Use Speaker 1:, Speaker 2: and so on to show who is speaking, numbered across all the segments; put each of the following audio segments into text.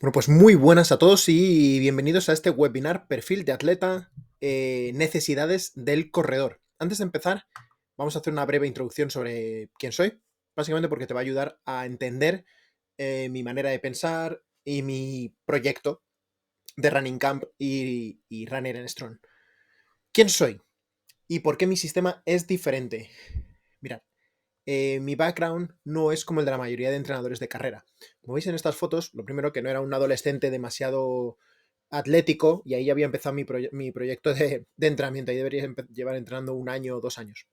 Speaker 1: Bueno, pues muy buenas a todos y bienvenidos a este webinar Perfil de Atleta, Necesidades del Corredor. Antes de empezar, vamos a hacer una breve introducción sobre quién soy, básicamente porque te va a ayudar a entender mi manera de pensar y mi proyecto de Running Camp y Runner en Strong. ¿Quién soy? ¿Y por qué mi sistema es diferente? Mirad, mi background no es como el de la mayoría de entrenadores de carrera. Como veis en estas fotos, lo primero que no era un adolescente demasiado atlético y ahí había empezado mi proyecto de entrenamiento. Ahí debería llevar entrenando 1 año o 2 años.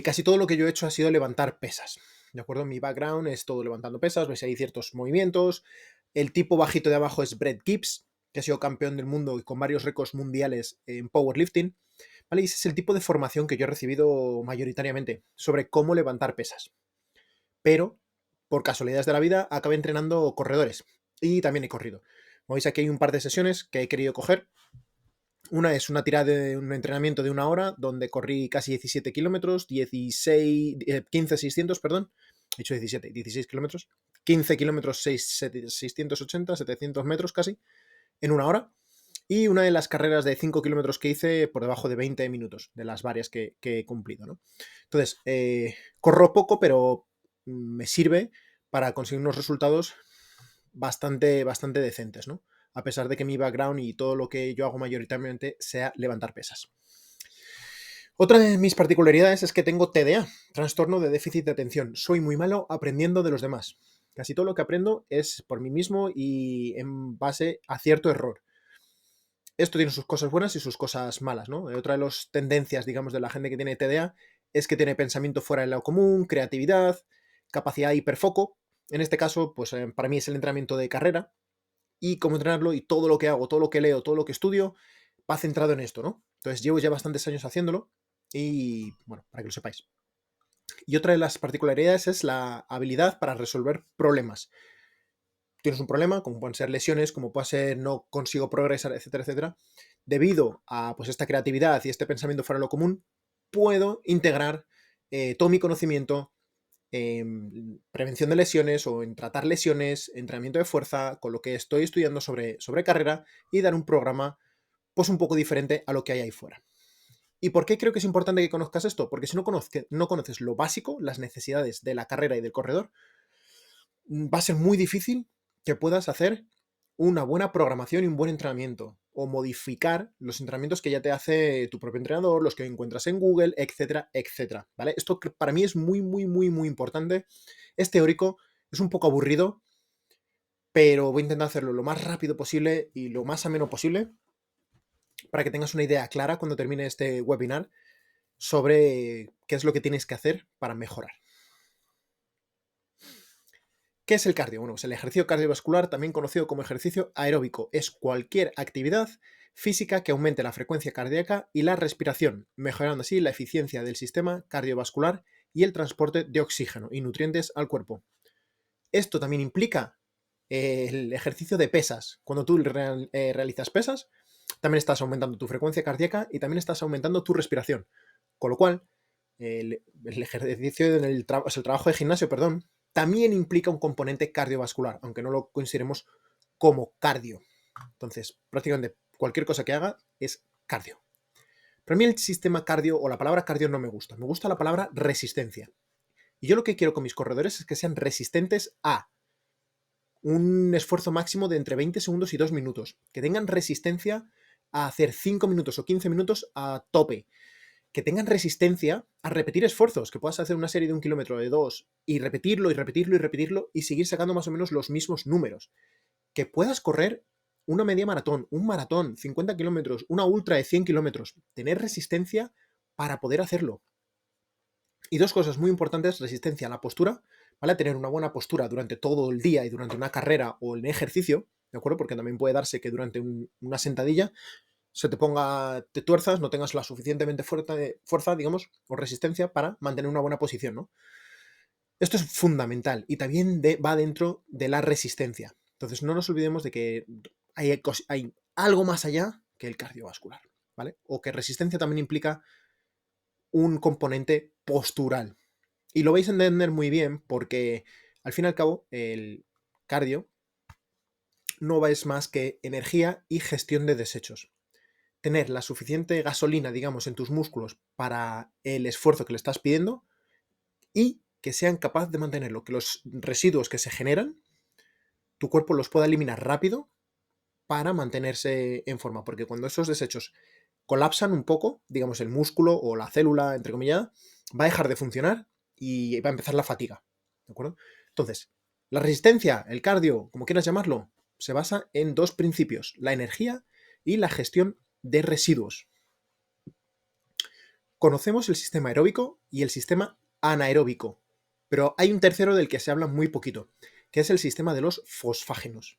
Speaker 1: Casi todo lo que yo he hecho ha sido levantar pesas. ¿De acuerdo? Mi background es todo levantando pesas, veis ahí ciertos movimientos. El tipo bajito de abajo es Brett Gibbs, que ha sido campeón del mundo y con varios récords mundiales en powerlifting. ¿Vale? Y ese es el tipo de formación que yo he recibido mayoritariamente sobre cómo levantar pesas. Pero, por casualidades de la vida, acabé entrenando corredores y también he corrido. Como veis, aquí hay un par de sesiones que he querido coger. Una es una tirada de un entrenamiento de 1 hora donde corrí casi 17 kilómetros, 15 600, perdón. He dicho 17, 16 kilómetros. 15 kilómetros, 680, 700 metros casi, en 1 hora. Y una de las carreras de 5 kilómetros que hice por debajo de 20 minutos, de las varias que he cumplido, ¿no? Entonces, corro poco, pero me sirve para conseguir unos resultados bastante decentes, ¿no? A pesar de que mi background y todo lo que yo hago mayoritariamente sea levantar pesas. Otra de mis particularidades es que tengo TDA, trastorno de déficit de atención. Soy muy malo aprendiendo de los demás. Casi todo lo que aprendo es por mí mismo y en base a cierto error. Esto tiene sus cosas buenas y sus cosas malas, ¿no? Otra de las tendencias, digamos, de la gente que tiene TDA es que tiene pensamiento fuera de lo común, creatividad, capacidad de hiperfoco. En este caso, pues para mí es el entrenamiento de carrera y cómo entrenarlo y todo lo que hago, todo lo que leo, todo lo que estudio va centrado en esto, ¿no? Entonces llevo ya bastantes años haciéndolo y, bueno, para que lo sepáis. Y otra de las particularidades es la habilidad para resolver problemas. Tienes un problema, como pueden ser lesiones, como puede ser no consigo progresar, etcétera, etcétera. Debido a pues, esta creatividad y este pensamiento fuera de lo común, puedo integrar todo mi conocimiento en prevención de lesiones o en tratar lesiones, entrenamiento de fuerza, con lo que estoy estudiando sobre carrera y dar un programa pues un poco diferente a lo que hay ahí fuera. ¿Y por qué creo que es importante que conozcas esto? Porque si no conoces lo básico, las necesidades de la carrera y del corredor, va a ser muy difícil que puedas hacer una buena programación y un buen entrenamiento o modificar los entrenamientos que ya te hace tu propio entrenador, los que encuentras en Google, etcétera, etcétera, ¿vale? Esto para mí es muy importante. Es teórico, es un poco aburrido, pero voy a intentar hacerlo lo más rápido posible y lo más ameno posible para que tengas una idea clara cuando termine este webinar sobre qué es lo que tienes que hacer para mejorar. ¿Qué es el cardio? Bueno, pues el ejercicio cardiovascular, también conocido como ejercicio aeróbico, es cualquier actividad física que aumente la frecuencia cardíaca y la respiración, mejorando así la eficiencia del sistema cardiovascular y el transporte de oxígeno y nutrientes al cuerpo. Esto también implica el ejercicio de pesas. Cuando tú realizas pesas, también estás aumentando tu frecuencia cardíaca y también estás aumentando tu respiración. Con lo cual, el ejercicio, o sea, el trabajo de gimnasio, perdón, también implica un componente cardiovascular, aunque no lo consideremos como cardio. Entonces, prácticamente cualquier cosa que haga es cardio. Para mí el sistema cardio o la palabra cardio no me gusta. Me gusta la palabra resistencia. Y yo lo que quiero con mis corredores es que sean resistentes a un esfuerzo máximo de entre 20 segundos y 2 minutos. Que tengan resistencia a hacer 5 minutos o 15 minutos a tope. Que tengan resistencia a repetir esfuerzos, que puedas hacer una serie de 1 kilómetro, de 2, y repetirlo, y repetirlo, y repetirlo, y seguir sacando más o menos los mismos números. Que puedas correr una media maratón, un maratón, 50 kilómetros, una ultra de 100 kilómetros. Tener resistencia para poder hacerlo. Y dos cosas muy importantes, resistencia a la postura, ¿vale? Tener una buena postura durante todo el día y durante una carrera o en ejercicio, ¿de acuerdo? Porque también puede darse que durante una sentadilla te tuerzas, no tengas la suficientemente fuerza, digamos, o resistencia para mantener una buena posición, ¿no? Esto es fundamental y también va dentro de la resistencia. Entonces, no nos olvidemos de que hay algo más allá que el cardiovascular, ¿vale? O que resistencia también implica un componente postural. Y lo vais a entender muy bien porque, al fin y al cabo, el cardio no es más que energía y gestión de desechos. Tener la suficiente gasolina, digamos, en tus músculos para el esfuerzo que le estás pidiendo y que sean capaces de mantenerlo, que los residuos que se generan, tu cuerpo los pueda eliminar rápido para mantenerse en forma, porque cuando esos desechos colapsan un poco, digamos, el músculo o la célula, entre comillas, va a dejar de funcionar y va a empezar la fatiga, ¿de acuerdo? Entonces, la resistencia, el cardio, como quieras llamarlo, se basa en dos principios, la energía y la gestión de residuos. Conocemos el sistema aeróbico y el sistema anaeróbico, pero hay un tercero del que se habla muy poquito, que es el sistema de los fosfágenos.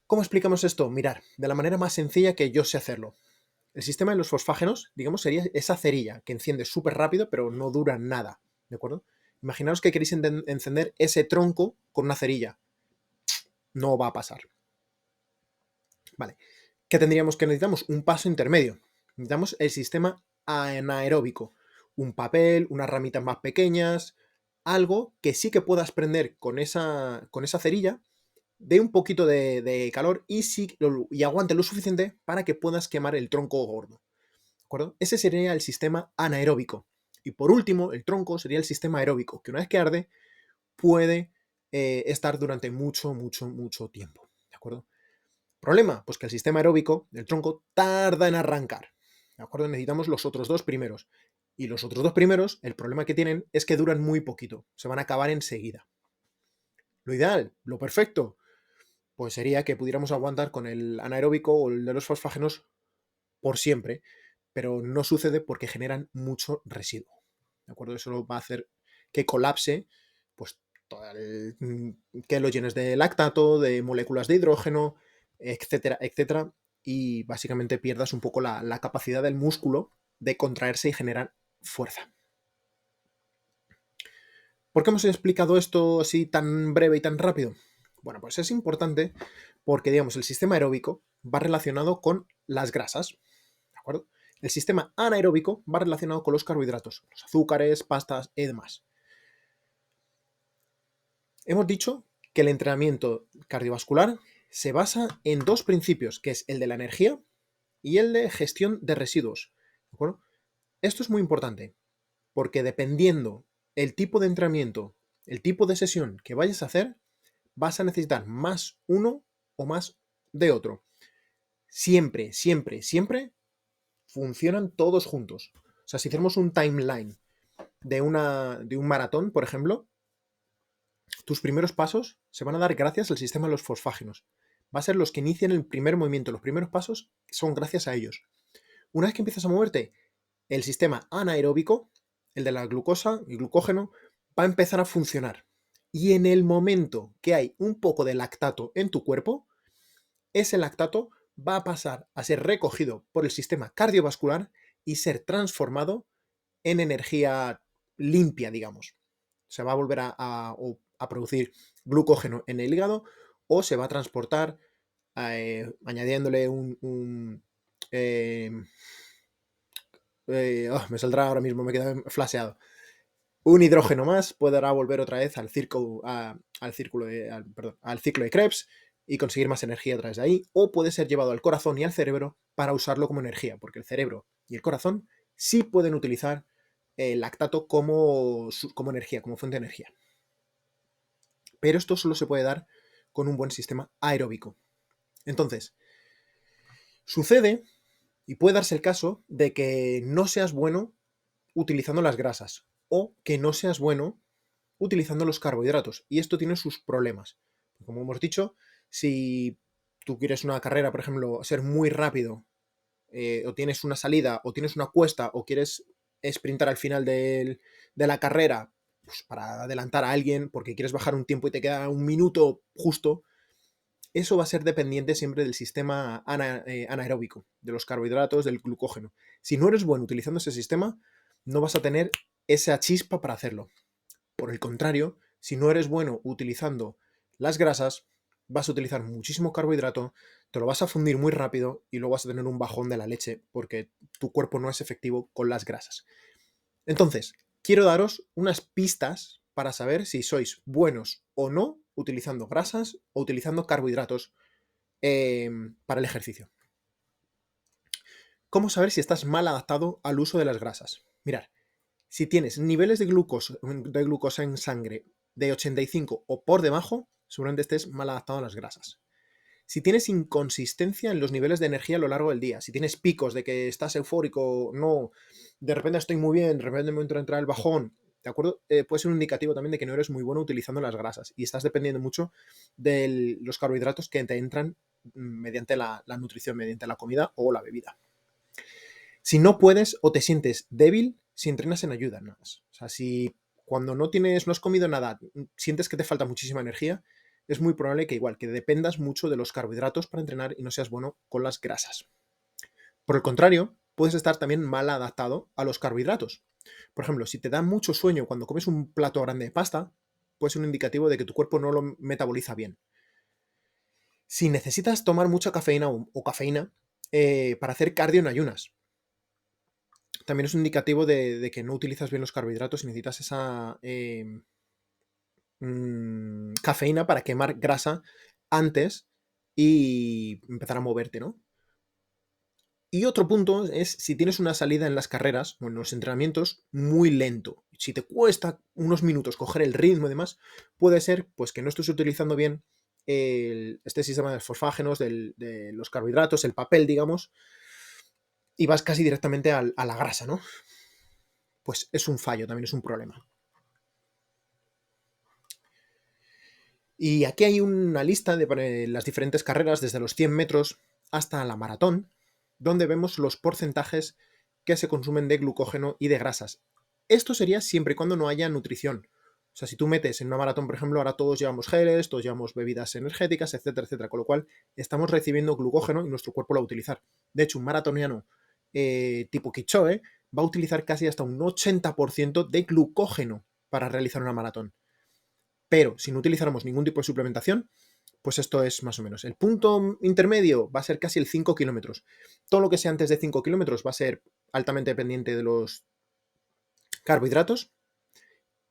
Speaker 1: ¿Cómo explicamos esto? Mirar, de la manera más sencilla que yo sé hacerlo. El sistema de los fosfágenos, digamos, sería esa cerilla que enciende súper rápido, pero no dura nada, ¿de acuerdo? Imaginaos que queréis encender ese tronco con una cerilla. No va a pasar. Vale. ¿Qué tendríamos que necesitamos? Un paso intermedio. Necesitamos el sistema anaeróbico. Un papel, unas ramitas más pequeñas, algo que sí que puedas prender con esa cerilla, dé un poquito de calor y aguante lo suficiente para que puedas quemar el tronco gordo. ¿De acuerdo? Ese sería el sistema anaeróbico. Y por último, el tronco sería el sistema aeróbico, que una vez que arde puede estar durante mucho, mucho, mucho tiempo. ¿De acuerdo? Problema, pues que el sistema aeróbico del tronco tarda en arrancar. ¿De acuerdo? Necesitamos los otros dos primeros. Y los otros dos primeros, el problema que tienen es que duran muy poquito. Se van a acabar enseguida. Lo ideal, lo perfecto, pues sería que pudiéramos aguantar con el anaeróbico o el de los fosfágenos por siempre, pero no sucede porque generan mucho residuo. ¿De acuerdo? Eso va a hacer que colapse, pues, que lo llenes de lactato, de moléculas de hidrógeno, etcétera, etcétera, y básicamente pierdas un poco la capacidad del músculo de contraerse y generar fuerza. ¿Por qué hemos explicado esto así tan breve y tan rápido? Bueno, pues es importante porque, digamos, el sistema aeróbico va relacionado con las grasas, ¿de acuerdo? El sistema anaeróbico va relacionado con los carbohidratos, los azúcares, pastas y demás. Hemos dicho que el entrenamiento cardiovascular se basa en dos principios, que es el de la energía y el de gestión de residuos, ¿de acuerdo? Esto es muy importante, porque dependiendo el tipo de entrenamiento, el tipo de sesión que vayas a hacer, vas a necesitar más uno o más de otro. Siempre, siempre, siempre funcionan todos juntos. O sea, si hacemos un timeline de un maratón, por ejemplo, tus primeros pasos se van a dar gracias al sistema de los fosfágenos. Va a ser los que inician el primer movimiento. Los primeros pasos son gracias a ellos. Una vez que empiezas a moverte, el sistema anaeróbico, el de la glucosa, el glucógeno, va a empezar a funcionar. Y en el momento que hay un poco de lactato en tu cuerpo, ese lactato va a pasar a ser recogido por el sistema cardiovascular y ser transformado en energía limpia, digamos. Se va a volver a producir glucógeno en el hígado o se va a transportar añadiéndole me saldrá ahora mismo, me queda flaseado. Un hidrógeno más podrá volver otra vez al ciclo de Krebs y conseguir más energía a través de ahí, o puede ser llevado al corazón y al cerebro para usarlo como energía, porque el cerebro y el corazón sí pueden utilizar el lactato como energía, como fuente de energía. Pero esto solo se puede dar con un buen sistema aeróbico. Entonces, sucede y puede darse el caso de que no seas bueno utilizando las grasas o que no seas bueno utilizando los carbohidratos. Y esto tiene sus problemas. Como hemos dicho, si tú quieres una carrera, por ejemplo, ser muy rápido, o tienes una salida, o tienes una cuesta, o quieres sprintar al final de la carrera, pues para adelantar a alguien, porque quieres bajar un tiempo y te queda un minuto justo, eso va a ser dependiente siempre del sistema anaeróbico, de los carbohidratos, del glucógeno. Si no eres bueno utilizando ese sistema, no vas a tener esa chispa para hacerlo. Por el contrario, si no eres bueno utilizando las grasas, vas a utilizar muchísimo carbohidrato, te lo vas a fundir muy rápido y luego vas a tener un bajón de la leche porque tu cuerpo no es efectivo con las grasas. Entonces, quiero daros unas pistas para saber si sois buenos o no utilizando grasas o utilizando carbohidratos para el ejercicio. ¿Cómo saber si estás mal adaptado al uso de las grasas? Mirad, si tienes niveles de glucosa en sangre de 85 o por debajo, seguramente estés mal adaptado a las grasas. Si tienes inconsistencia en los niveles de energía a lo largo del día, si tienes picos de que estás eufórico, no, de repente estoy muy bien, de repente me entra a entrar el bajón, ¿de acuerdo? Puede ser un indicativo también de que no eres muy bueno utilizando las grasas y estás dependiendo mucho de los carbohidratos que te entran mediante la nutrición, mediante la comida o la bebida. Si no puedes o te sientes débil, si entrenas en ayuda, nada más. O sea, si cuando no has comido nada, sientes que te falta muchísima energía, es muy probable que igual, que dependas mucho de los carbohidratos para entrenar y no seas bueno con las grasas. Por el contrario, puedes estar también mal adaptado a los carbohidratos. Por ejemplo, si te da mucho sueño cuando comes un plato grande de pasta, puede ser un indicativo de que tu cuerpo no lo metaboliza bien. Si necesitas tomar mucha cafeína o cafeína para hacer cardio en ayunas, también es un indicativo de que no utilizas bien los carbohidratos y necesitas esa cafeína para quemar grasa antes y empezar a moverte, ¿no? Y otro punto es si tienes una salida en las carreras o en los entrenamientos muy lento. Si te cuesta unos minutos coger el ritmo y demás, puede ser pues que no estés utilizando bien este sistema de fosfágenos, de los carbohidratos, el papel, digamos, y vas casi directamente a la grasa, ¿no? Pues es un fallo, también es un problema. Y aquí hay una lista de las diferentes carreras, desde los 100 metros hasta la maratón, donde vemos los porcentajes que se consumen de glucógeno y de grasas. Esto sería siempre y cuando no haya nutrición. O sea, si tú metes en una maratón, por ejemplo, ahora todos llevamos geles, todos llevamos bebidas energéticas, etcétera, etcétera, con lo cual estamos recibiendo glucógeno y nuestro cuerpo lo va a utilizar. De hecho, un maratoniano tipo Kipchoge va a utilizar casi hasta un 80% de glucógeno para realizar una maratón. Pero si no utilizáramos ningún tipo de suplementación, pues esto es más o menos. El punto intermedio va a ser casi el 5 kilómetros. Todo lo que sea antes de 5 kilómetros va a ser altamente dependiente de los carbohidratos,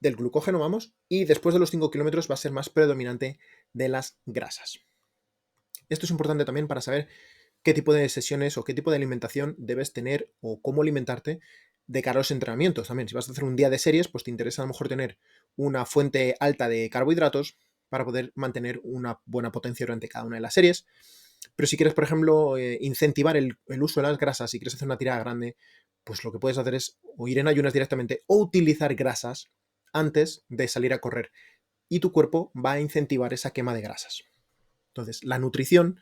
Speaker 1: del glucógeno, vamos, y después de los 5 kilómetros va a ser más predominante de las grasas. Esto es importante también para saber qué tipo de sesiones o qué tipo de alimentación debes tener o cómo alimentarte de cara a los entrenamientos. También, si vas a hacer un día de series, pues te interesa a lo mejor tener una fuente alta de carbohidratos para poder mantener una buena potencia durante cada una de las series. Pero si quieres, por ejemplo, incentivar el uso de las grasas y quieres hacer una tirada grande, pues lo que puedes hacer es o ir en ayunas directamente o utilizar grasas antes de salir a correr. Y tu cuerpo va a incentivar esa quema de grasas. Entonces, la nutrición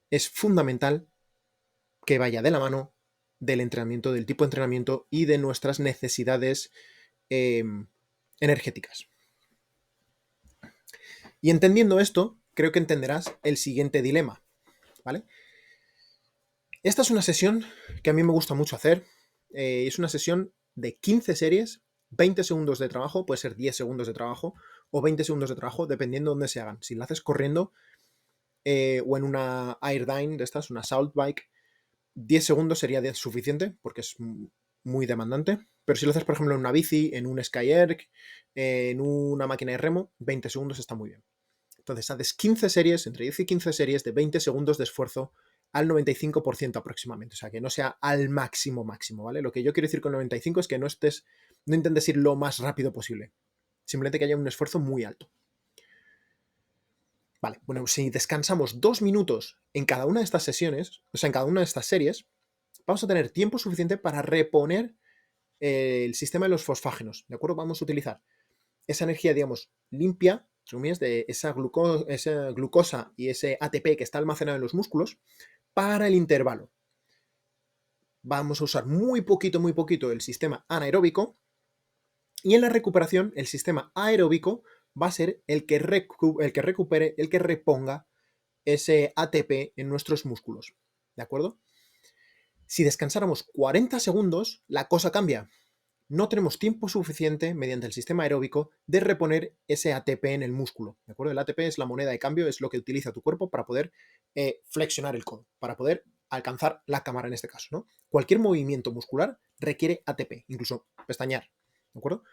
Speaker 1: es fundamental que vaya de la mano del entrenamiento, del tipo de entrenamiento y de nuestras necesidades energéticas. Y entendiendo esto, creo que entenderás el siguiente dilema, ¿vale? Esta es una sesión que a mí me gusta mucho hacer. Es una sesión de 15 series, 20 segundos de trabajo, puede ser 10 segundos de trabajo o 20 segundos de trabajo, dependiendo de dónde se hagan. Si la haces corriendo o en una Airdyne de estas, una Assault Bike, 10 segundos sería suficiente porque es muy demandante. Pero si lo haces, por ejemplo, en una bici, en un SkyErg, en una máquina de remo, 20 segundos está muy bien. Entonces, haces 15 series, entre 10 y 15 series de 20 segundos de esfuerzo al 95% aproximadamente. O sea, que no sea al máximo, ¿vale? Lo que yo quiero decir con 95 es que no intentes ir lo más rápido posible. Simplemente que haya un esfuerzo muy alto. Vale, bueno, si descansamos 2 minutos en cada una de estas sesiones, o sea, en cada una de estas series, vamos a tener tiempo suficiente para reponer el sistema de los fosfágenos, ¿de acuerdo? Vamos a utilizar esa energía, digamos, limpia, de esa glucosa y ese ATP que está almacenado en los músculos para el intervalo. Vamos a usar muy poquito el sistema anaeróbico y en la recuperación el sistema aeróbico va a ser el que recupere, el que reponga ese ATP en nuestros músculos, ¿de acuerdo? Si descansáramos 40 segundos, la cosa cambia. No tenemos tiempo suficiente mediante el sistema aeróbico de reponer ese ATP en el músculo, ¿de acuerdo? El ATP es la moneda de cambio, es lo que utiliza tu cuerpo para poder flexionar el codo, para poder alcanzar la cámara en este caso, ¿no? Cualquier movimiento muscular requiere ATP, incluso pestañear, ¿de acuerdo?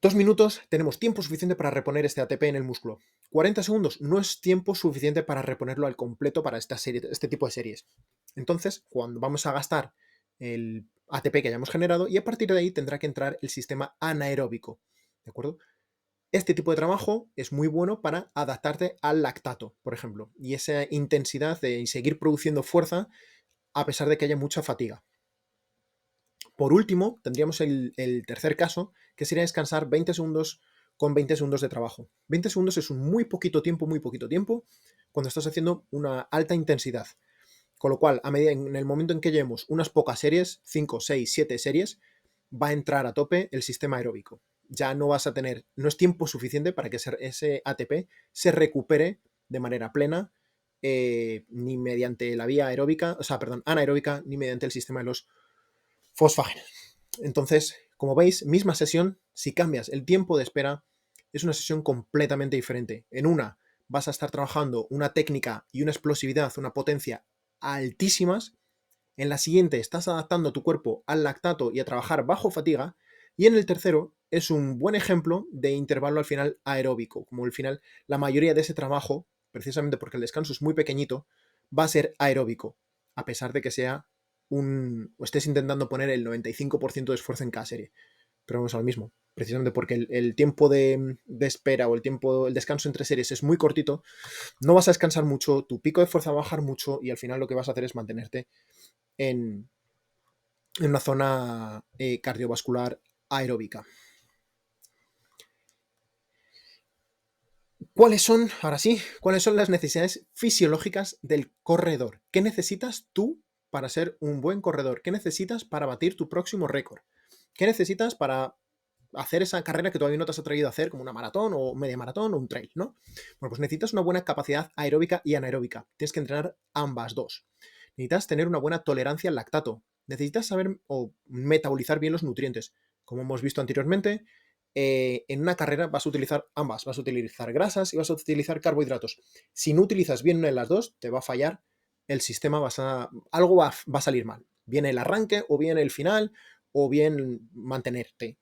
Speaker 1: 2 minutos, tenemos tiempo suficiente para reponer este ATP en el músculo. 40 segundos no es tiempo suficiente para reponerlo al completo para este tipo de series. Entonces, cuando vamos a gastar el ATP que hayamos generado, y a partir de ahí tendrá que entrar el sistema anaeróbico. ¿De acuerdo? Este tipo de trabajo es muy bueno para adaptarte al lactato, por ejemplo, y esa intensidad de seguir produciendo fuerza a pesar de que haya mucha fatiga. Por último, tendríamos el tercer caso, que sería descansar 20 segundos con 20 segundos de trabajo. 20 segundos es un muy poquito tiempo, cuando estás haciendo una alta intensidad. Con lo cual, en el momento en que llevemos unas pocas series, 5, 6, 7 series, va a entrar a tope el sistema aeróbico. Ya no vas a tener, no es tiempo suficiente para que ese ATP se recupere de manera plena, ni mediante la vía aeróbica, anaeróbica, ni mediante el sistema de los fosfágenos. Entonces, como veis, misma sesión, si cambias el tiempo de espera, es una sesión completamente diferente. En una vas a estar trabajando una técnica y una explosividad, una potencia altísimas. En la siguiente estás adaptando tu cuerpo al lactato y a trabajar bajo fatiga. Y en el tercero es un buen ejemplo de intervalo al final aeróbico. Como al final la mayoría de ese trabajo, precisamente porque el descanso es muy pequeñito, va a ser aeróbico, a pesar de que sea o estés intentando poner el 95% de esfuerzo en cada serie. Pero vamos al mismo, precisamente porque el tiempo de espera o el descanso entre series es muy cortito, no vas a descansar mucho, tu pico de fuerza va a bajar mucho y al final lo que vas a hacer es mantenerte en, una zona cardiovascular aeróbica. Cuáles son las necesidades fisiológicas del corredor? ¿Qué necesitas tú para ser un buen corredor? ¿Qué necesitas para batir tu próximo récord? ¿Qué necesitas para hacer esa carrera que todavía no te has atrevido a hacer, como una maratón o media maratón o un trail, ¿no? Bueno, pues necesitas una buena capacidad aeróbica y anaeróbica. Tienes que entrenar ambas dos. Necesitas tener una buena tolerancia al lactato. Necesitas saber o metabolizar bien los nutrientes. Como hemos visto anteriormente, en una carrera vas a utilizar ambas. Vas a utilizar grasas y vas a utilizar carbohidratos. Si no utilizas bien una de las dos, te va a fallar el sistema, algo va a salir mal. Bien el arranque, o bien el final, o bien mantenerte.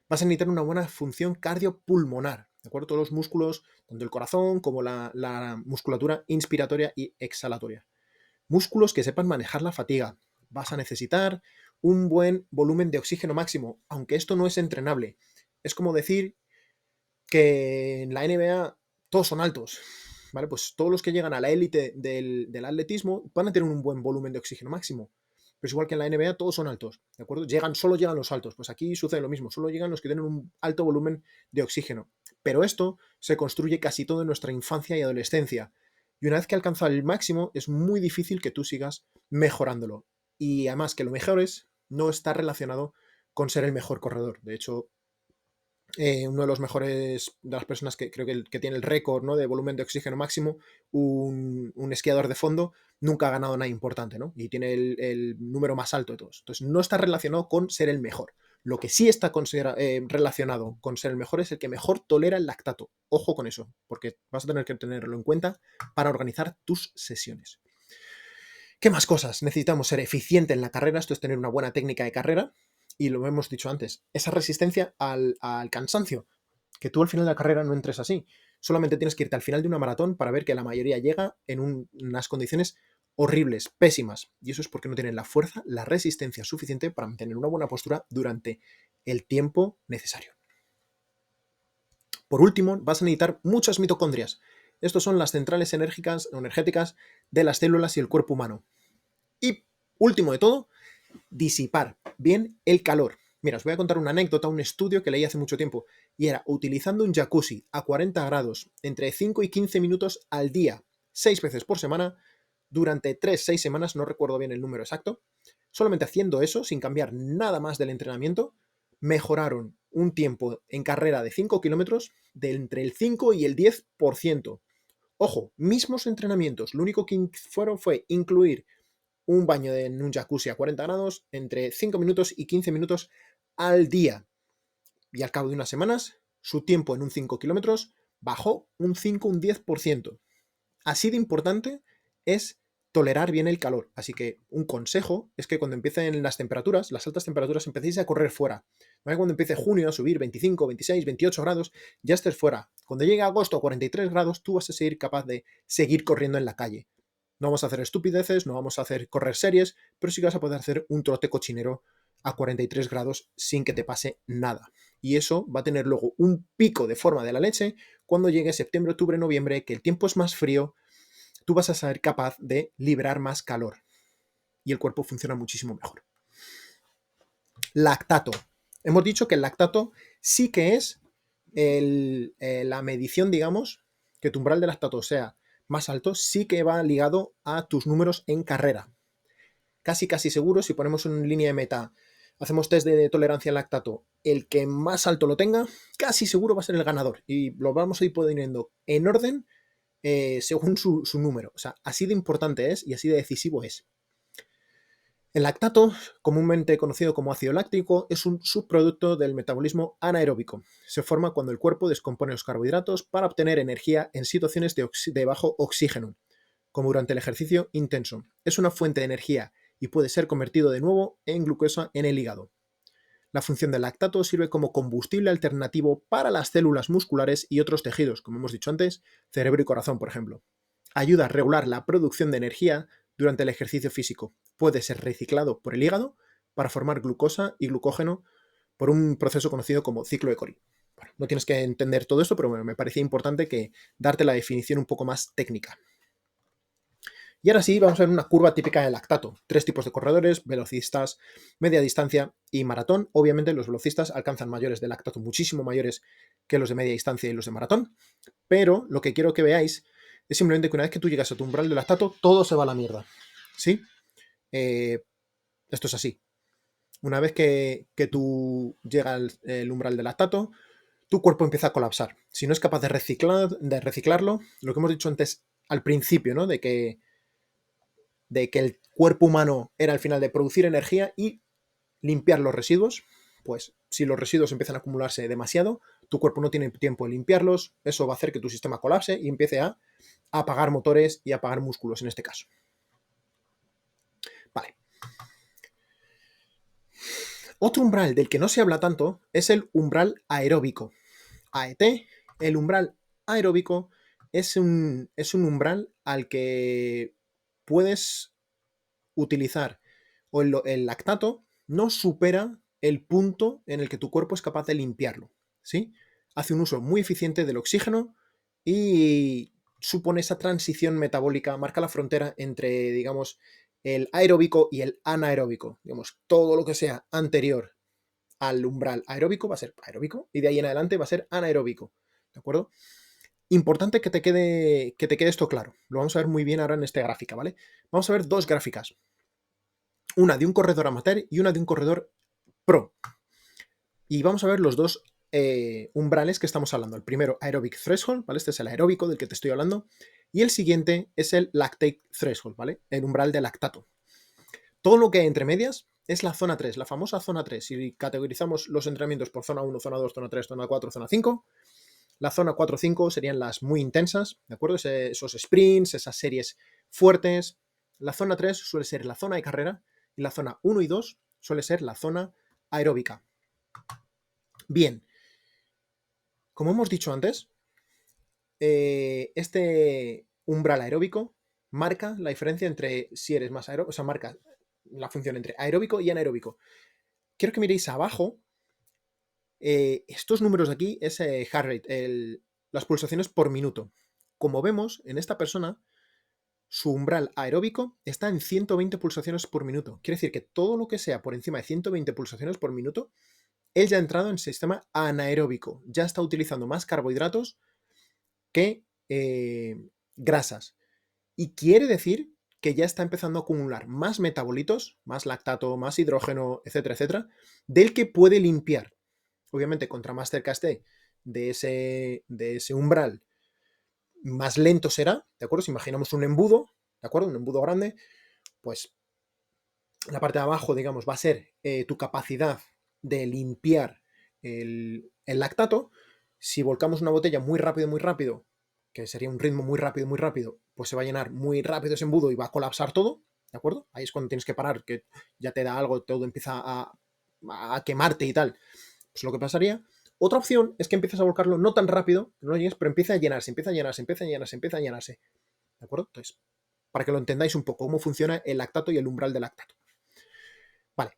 Speaker 1: Vas a necesitar una buena función cardiopulmonar, ¿de acuerdo? Todos los músculos, tanto el corazón como la musculatura inspiratoria y exhalatoria. Músculos que sepan manejar la fatiga. Vas a necesitar un buen volumen de oxígeno máximo, aunque esto no es entrenable. Es como decir que en la NBA todos son altos, ¿vale? Pues todos los que llegan a la élite del atletismo van a tener un buen volumen de oxígeno máximo. Pero es igual que en la NBA todos son altos, ¿de acuerdo? Solo llegan los altos. Pues aquí sucede lo mismo, solo llegan los que tienen un alto volumen de oxígeno. Pero esto se construye casi todo en nuestra infancia y adolescencia. Y una vez que alcanza el máximo, es muy difícil que tú sigas mejorándolo. Y además que lo mejores no está relacionado con ser el mejor corredor. De hecho, uno de los mejores, de las personas que creo que tiene el récord, ¿no?, de volumen de oxígeno máximo, un esquiador de fondo, nunca ha ganado nada importante, ¿no? Y tiene el número más alto de todos. Entonces, no está relacionado con ser el mejor. Lo que sí está relacionado con ser el mejor es el que mejor tolera el lactato. Ojo con eso, porque vas a tener que tenerlo en cuenta para organizar tus sesiones. ¿Qué más cosas? Necesitamos ser eficiente en la carrera, esto es tener una buena técnica de carrera, y lo hemos dicho antes, esa resistencia al cansancio, que tú al final de la carrera no entres así. Solamente tienes que irte al final de una maratón para ver que la mayoría llega en unas condiciones horribles, pésimas. Y eso es porque no tienen la fuerza, la resistencia suficiente para mantener una buena postura durante el tiempo necesario. Por último, vas a necesitar muchas mitocondrias. Estos son las centrales energéticas de las células y el cuerpo humano. Y último de todo, disipar bien el calor. Mira, os voy a contar una anécdota, un estudio que leí hace mucho tiempo, y era utilizando un jacuzzi a 40 grados entre 5 y 15 minutos al día, 6 veces por semana, durante 3-6 semanas, no recuerdo bien el número exacto, solamente haciendo eso, sin cambiar nada más del entrenamiento, mejoraron un tiempo en carrera de 5 kilómetros de entre el 5 y el 10%. Ojo, mismos entrenamientos, lo único que fueron fue incluir un baño en un jacuzzi a 40 grados entre 5 minutos y 15 minutos al día. Y al cabo de unas semanas, su tiempo en un 5 kilómetros bajó un 10%. Así de importante es tolerar bien el calor. Así que un consejo es que cuando empiecen las temperaturas, las altas temperaturas, empecéis a correr fuera. ¿Vale? Cuando empiece junio a subir 25, 26, 28 grados, ya estés fuera. Cuando llegue agosto a 43 grados, tú vas a ser capaz de seguir corriendo en la calle. No vamos a hacer estupideces, no vamos a hacer correr series, pero sí que vas a poder hacer un trote cochinero a 43 grados sin que te pase nada. Y eso va a tener luego un pico de forma de la leche cuando llegue septiembre, octubre, noviembre, que el tiempo es más frío, tú vas a ser capaz de liberar más calor y el cuerpo funciona muchísimo mejor. Lactato. Hemos dicho que el lactato sí que es la medición, digamos, que tu umbral de lactato sea más alto, sí que va ligado a tus números en carrera. Casi seguro, si ponemos en línea de meta, hacemos test de tolerancia al lactato, el que más alto lo tenga, casi seguro va a ser el ganador. Y lo vamos a ir poniendo en orden según su número. O sea, así de importante es y así de decisivo es. El lactato, comúnmente conocido como ácido láctico, es un subproducto del metabolismo anaeróbico. Se forma cuando el cuerpo descompone los carbohidratos para obtener energía en situaciones de bajo oxígeno, como durante el ejercicio intenso. Es una fuente de energía y puede ser convertido de nuevo en glucosa en el hígado. La función del lactato sirve como combustible alternativo para las células musculares y otros tejidos, como hemos dicho antes, cerebro y corazón, por ejemplo. Ayuda a regular la producción de energía durante el ejercicio físico. Puede ser reciclado por el hígado para formar glucosa y glucógeno por un proceso conocido como ciclo de Cori. Bueno, no tienes que entender todo esto, pero bueno, me parecía importante que darte la definición un poco más técnica. Y ahora sí, vamos a ver una curva típica de lactato. 3 tipos de corredores: velocistas, media distancia y maratón. Obviamente los velocistas alcanzan mayores de lactato, muchísimo mayores que los de media distancia y los de maratón. Pero lo que quiero que veáis es simplemente que una vez que tú llegas a tu umbral de lactato, todo se va a la mierda. ¿Sí? Esto es así. Una vez que tú llegas al umbral de lactato, tu cuerpo empieza a colapsar. Si no es capaz de reciclarlo, lo que hemos dicho antes al principio, ¿no? De que el cuerpo humano era al final de producir energía y limpiar los residuos, pues si los residuos empiezan a acumularse demasiado, tu cuerpo no tiene tiempo de limpiarlos, eso va a hacer que tu sistema colapse y empiece a apagar motores y apagar músculos en este caso. Vale. Otro umbral del que no se habla tanto es el umbral aeróbico. AET, el umbral aeróbico es un umbral al que puedes utilizar, o el lactato no supera el punto en el que tu cuerpo es capaz de limpiarlo, ¿sí? Hace un uso muy eficiente del oxígeno y supone esa transición metabólica, marca la frontera entre, digamos, el aeróbico y el anaeróbico. Digamos, todo lo que sea anterior al umbral aeróbico va a ser aeróbico y de ahí en adelante va a ser anaeróbico, ¿de acuerdo? Importante que te quede esto claro. Lo vamos a ver muy bien ahora en esta gráfica, ¿vale? Vamos a ver dos gráficas. Una de un corredor amateur y una de un corredor pro. Y vamos a ver los dos umbrales que estamos hablando. El primero, aerobic threshold, ¿vale? Este es el aeróbico del que te estoy hablando. Y el siguiente es el lactate threshold, ¿vale? El umbral de lactato. Todo lo que hay entre medias es la zona 3, la famosa zona 3. Si categorizamos los entrenamientos por zona 1, zona 2, zona 3, zona 4, zona 5, la zona 4-5 serían las muy intensas, ¿de acuerdo? Esos sprints, esas series fuertes. La zona 3 suele ser la zona de carrera y la zona 1 y 2 suele ser la zona aeróbica. Bien, como hemos dicho antes, este umbral aeróbico marca la diferencia entre si eres más aeróbico, o sea, marca la función entre aeróbico y anaeróbico. Quiero que miréis abajo. Estos números de aquí es heart rate, las pulsaciones por minuto. Como vemos, en esta persona, su umbral aeróbico está en 120 pulsaciones por minuto. Quiere decir que todo lo que sea por encima de 120 pulsaciones por minuto, él ya ha entrado en sistema anaeróbico. Ya está utilizando más carbohidratos que grasas. Y quiere decir que ya está empezando a acumular más metabolitos, más lactato, más hidrógeno, etcétera, etcétera, del que puede limpiar. Obviamente, contra más cerca esté de ese umbral, más lento será, ¿de acuerdo? Si imaginamos un embudo, ¿de acuerdo? Un embudo grande, pues la parte de abajo, digamos, va a ser tu capacidad de limpiar el lactato. Si volcamos una botella muy rápido, que sería un ritmo muy rápido, pues se va a llenar muy rápido ese embudo y va a colapsar todo, ¿de acuerdo? Ahí es cuando tienes que parar, que ya te da algo, todo empieza a quemarte y tal. Pues lo que pasaría. Otra opción es que empieces a volcarlo no tan rápido, que no lo llegues, pero empieza a llenarse, empieza a llenarse, empieza a llenarse, empieza a llenarse. ¿De acuerdo? Entonces, para que lo entendáis un poco, cómo funciona el lactato y el umbral del lactato. Vale.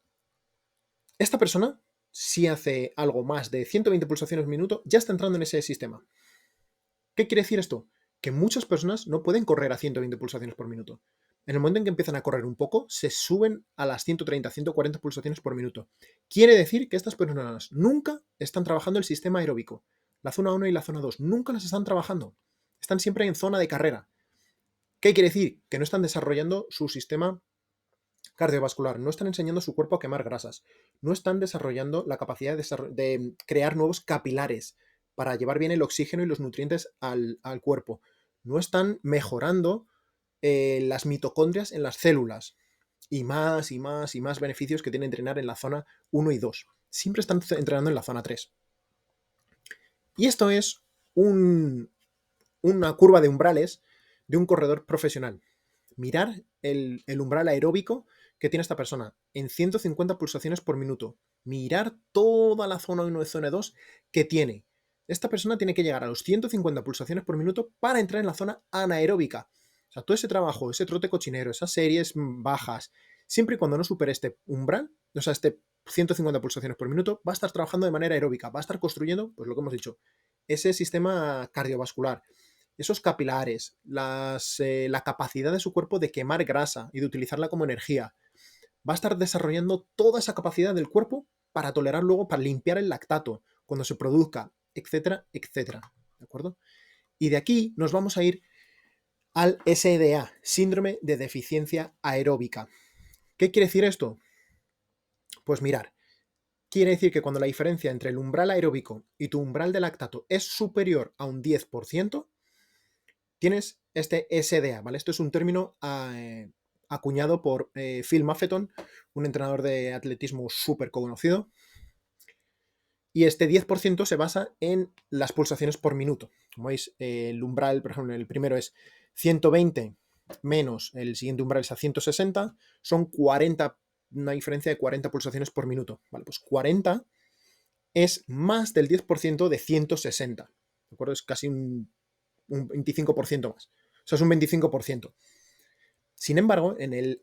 Speaker 1: Esta persona, si hace algo más de 120 pulsaciones por minuto, ya está entrando en ese sistema. ¿Qué quiere decir esto? Que muchas personas no pueden correr a 120 pulsaciones por minuto. En el momento en que empiezan a correr un poco, se suben a las 130, 140 pulsaciones por minuto. Quiere decir que estas personas nunca están trabajando el sistema aeróbico. La zona 1 y la zona 2 nunca las están trabajando. Están siempre en zona de carrera. ¿Qué quiere decir? Que no están desarrollando su sistema cardiovascular, no están enseñando a su cuerpo a quemar grasas, no están desarrollando la capacidad de crear nuevos capilares para llevar bien el oxígeno y los nutrientes al cuerpo, no están mejorando las mitocondrias en las células y más y más y más beneficios que tiene entrenar en la zona 1 y 2. Siempre están entrenando en la zona 3. Y esto es una curva de umbrales de un corredor profesional. Mirar el umbral aeróbico que tiene esta persona en 150 pulsaciones por minuto. Mirar toda la zona 1 y zona 2 que tiene. Esta persona tiene que llegar a los 150 pulsaciones por minuto para entrar en la zona anaeróbica. O sea, todo ese trabajo, ese trote cochinero, esas series bajas, siempre y cuando no supere este umbral, o sea, este 150 pulsaciones por minuto, va a estar trabajando de manera aeróbica, va a estar construyendo, pues lo que hemos dicho, ese sistema cardiovascular, esos capilares, la capacidad de su cuerpo de quemar grasa y de utilizarla como energía. Va a estar desarrollando toda esa capacidad del cuerpo para tolerar luego, para limpiar el lactato cuando se produzca, etcétera, etcétera. ¿De acuerdo? Y de aquí nos vamos a ir al SDA, síndrome de deficiencia aeróbica. ¿Qué quiere decir esto? Pues mirar, quiere decir que cuando la diferencia entre el umbral aeróbico y tu umbral de lactato es superior a un 10%, tienes este SDA, ¿vale? Esto es un término acuñado por Phil Maffeton, un entrenador de atletismo súper conocido. Y este 10% se basa en las pulsaciones por minuto. Como veis, el umbral, por ejemplo, el primero es 120 menos el siguiente umbral es a 160, son 40, una diferencia de 40 pulsaciones por minuto. Vale, pues 40 es más del 10% de 160. ¿De acuerdo? Es casi un 25% más. O sea, es un 25%. Sin embargo, en el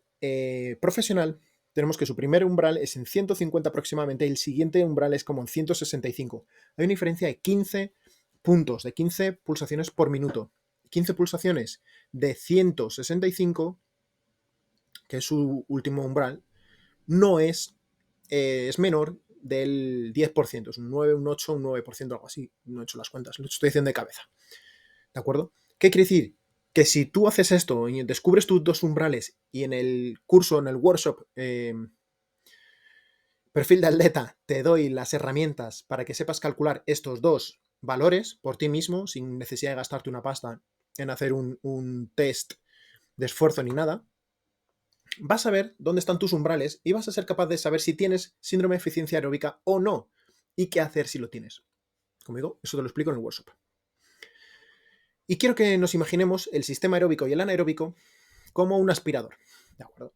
Speaker 1: profesional tenemos que su primer umbral es en 150 aproximadamente y el siguiente umbral es como en 165. Hay una diferencia de 15 puntos, de 15 pulsaciones por minuto. 15 pulsaciones de 165, que es su último umbral, no es, es menor del 10%, es un 9, un 8, un 9%, algo así. No he hecho las cuentas, lo estoy diciendo de cabeza. ¿De acuerdo? ¿Qué quiere decir? Que si tú haces esto y descubres tus dos umbrales y en el curso, en el workshop, perfil de atleta, te doy las herramientas para que sepas calcular estos dos valores por ti mismo, sin necesidad de gastarte una pasta en hacer un test de esfuerzo ni nada, vas a ver dónde están tus umbrales y vas a ser capaz de saber si tienes síndrome de eficiencia aeróbica o no y qué hacer si lo tienes. Como digo, eso te lo explico en el workshop. Y quiero que nos imaginemos el sistema aeróbico y el anaeróbico como un aspirador. ¿De acuerdo?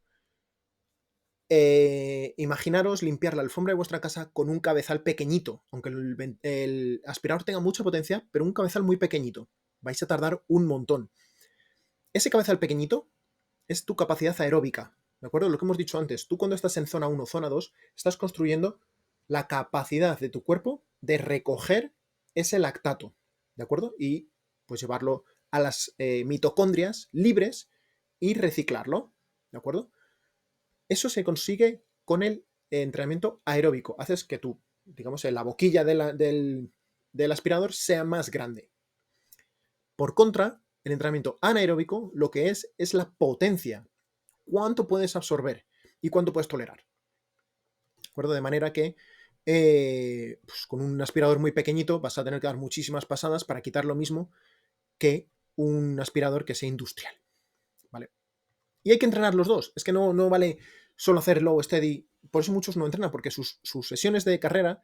Speaker 1: Imaginaros limpiar la alfombra de vuestra casa con un cabezal pequeñito, aunque el aspirador tenga mucha potencia, pero un cabezal muy pequeñito. Vais a tardar un montón. Ese cabezal pequeñito es tu capacidad aeróbica, ¿de acuerdo? Lo que hemos dicho antes, tú cuando estás en zona 1, zona 2, estás construyendo la capacidad de tu cuerpo de recoger ese lactato, ¿de acuerdo? Y pues llevarlo a las mitocondrias libres y reciclarlo, ¿de acuerdo? Eso se consigue con el entrenamiento aeróbico. Haces que tú, digamos, la boquilla del aspirador sea más grande. Por contra, el entrenamiento anaeróbico lo que es la potencia. Cuánto puedes absorber y cuánto puedes tolerar. ¿De acuerdo? De manera que pues con un aspirador muy pequeñito vas a tener que dar muchísimas pasadas para quitar lo mismo que un aspirador que sea industrial. ¿Vale? Y hay que entrenar los dos. Es que no vale solo hacer low steady. Por eso muchos no entrenan, porque sus sesiones de carrera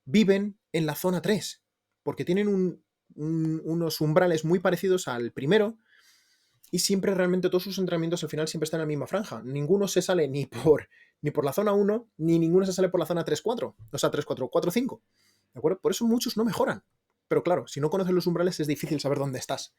Speaker 1: viven en la zona 3. Porque tienen unos umbrales muy parecidos al primero, y siempre realmente todos sus entrenamientos al final siempre están en la misma franja. Ninguno se sale ni por la zona 1, ni ninguno se sale por la zona 3-4, o sea, 3-4, 4-5. ¿De acuerdo? Por eso muchos no mejoran. Pero claro, si no conoces los umbrales es difícil saber dónde estás.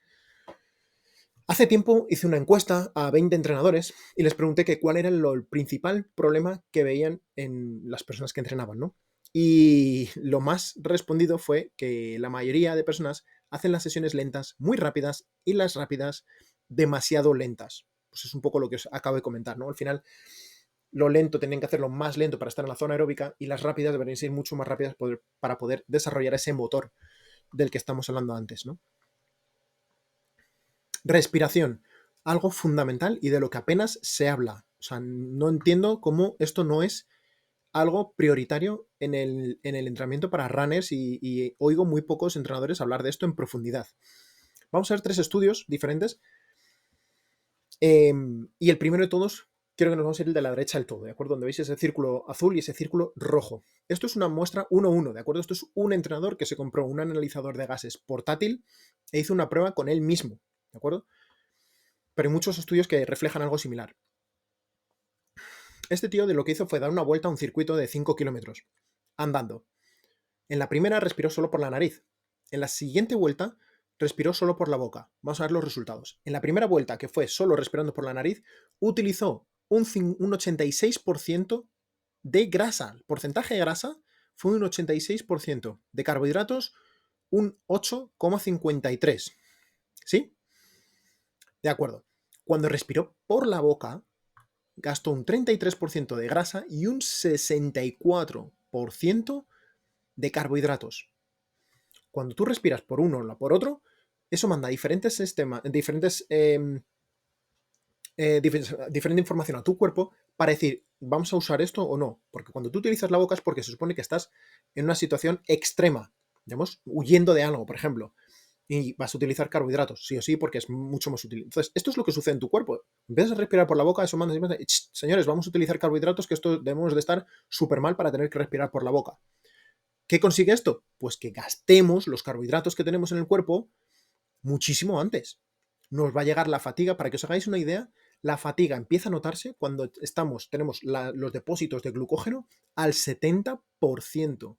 Speaker 1: Hace tiempo hice una encuesta a 20 entrenadores y les pregunté que cuál era el principal problema que veían en las personas que entrenaban, ¿no? Y lo más respondido fue que la mayoría de personas hacen las sesiones lentas muy rápidas y las rápidas demasiado lentas. Pues es un poco lo que os acabo de comentar, ¿no? Al final, lo lento tenían que hacerlo más lento para estar en la zona aeróbica y las rápidas deberían ser mucho más rápidas para poder desarrollar ese motor del que estamos hablando antes, ¿no? Respiración, algo fundamental y de lo que apenas se habla. O sea, no entiendo cómo esto no es algo prioritario en el entrenamiento para runners y oigo muy pocos entrenadores hablar de esto en profundidad. Vamos a ver 3 estudios diferentes y el primero de todos quiero que nos vamos a ir el de la derecha del todo, ¿de acuerdo? Donde veis ese círculo azul y ese círculo rojo. Esto es una muestra 1-1, ¿de acuerdo? Esto es un entrenador que se compró un analizador de gases portátil e hizo una prueba con él mismo, ¿de acuerdo? Pero hay muchos estudios que reflejan algo similar. Este tío de lo que hizo fue dar una vuelta a un circuito de 5 kilómetros, andando. En la primera respiró solo por la nariz. En la siguiente vuelta respiró solo por la boca. Vamos a ver los resultados. En la primera vuelta, que fue solo respirando por la nariz, utilizó un 86% de grasa. El porcentaje de grasa fue un 86%. De carbohidratos, un 8,53%. ¿Sí? De acuerdo. Cuando respiró por la boca, gastó un 33% de grasa y un 64% de carbohidratos. Cuando tú respiras por uno o por otro, eso manda diferentes sistemas, diferente información a tu cuerpo para decir, ¿vamos a usar esto o no? Porque cuando tú utilizas la boca es porque se supone que estás en una situación extrema, digamos, huyendo de algo, por ejemplo, y vas a utilizar carbohidratos, sí o sí, porque es mucho más útil. Entonces, esto es lo que sucede en tu cuerpo. Empiezas a respirar por la boca, eso manda, señores, vamos a utilizar carbohidratos, que esto debemos de estar súper mal para tener que respirar por la boca. ¿Qué consigue esto? Pues que gastemos los carbohidratos que tenemos en el cuerpo muchísimo antes. Nos va a llegar la fatiga. Para que os hagáis una idea, la fatiga empieza a notarse cuando tenemos los depósitos de glucógeno al 70%.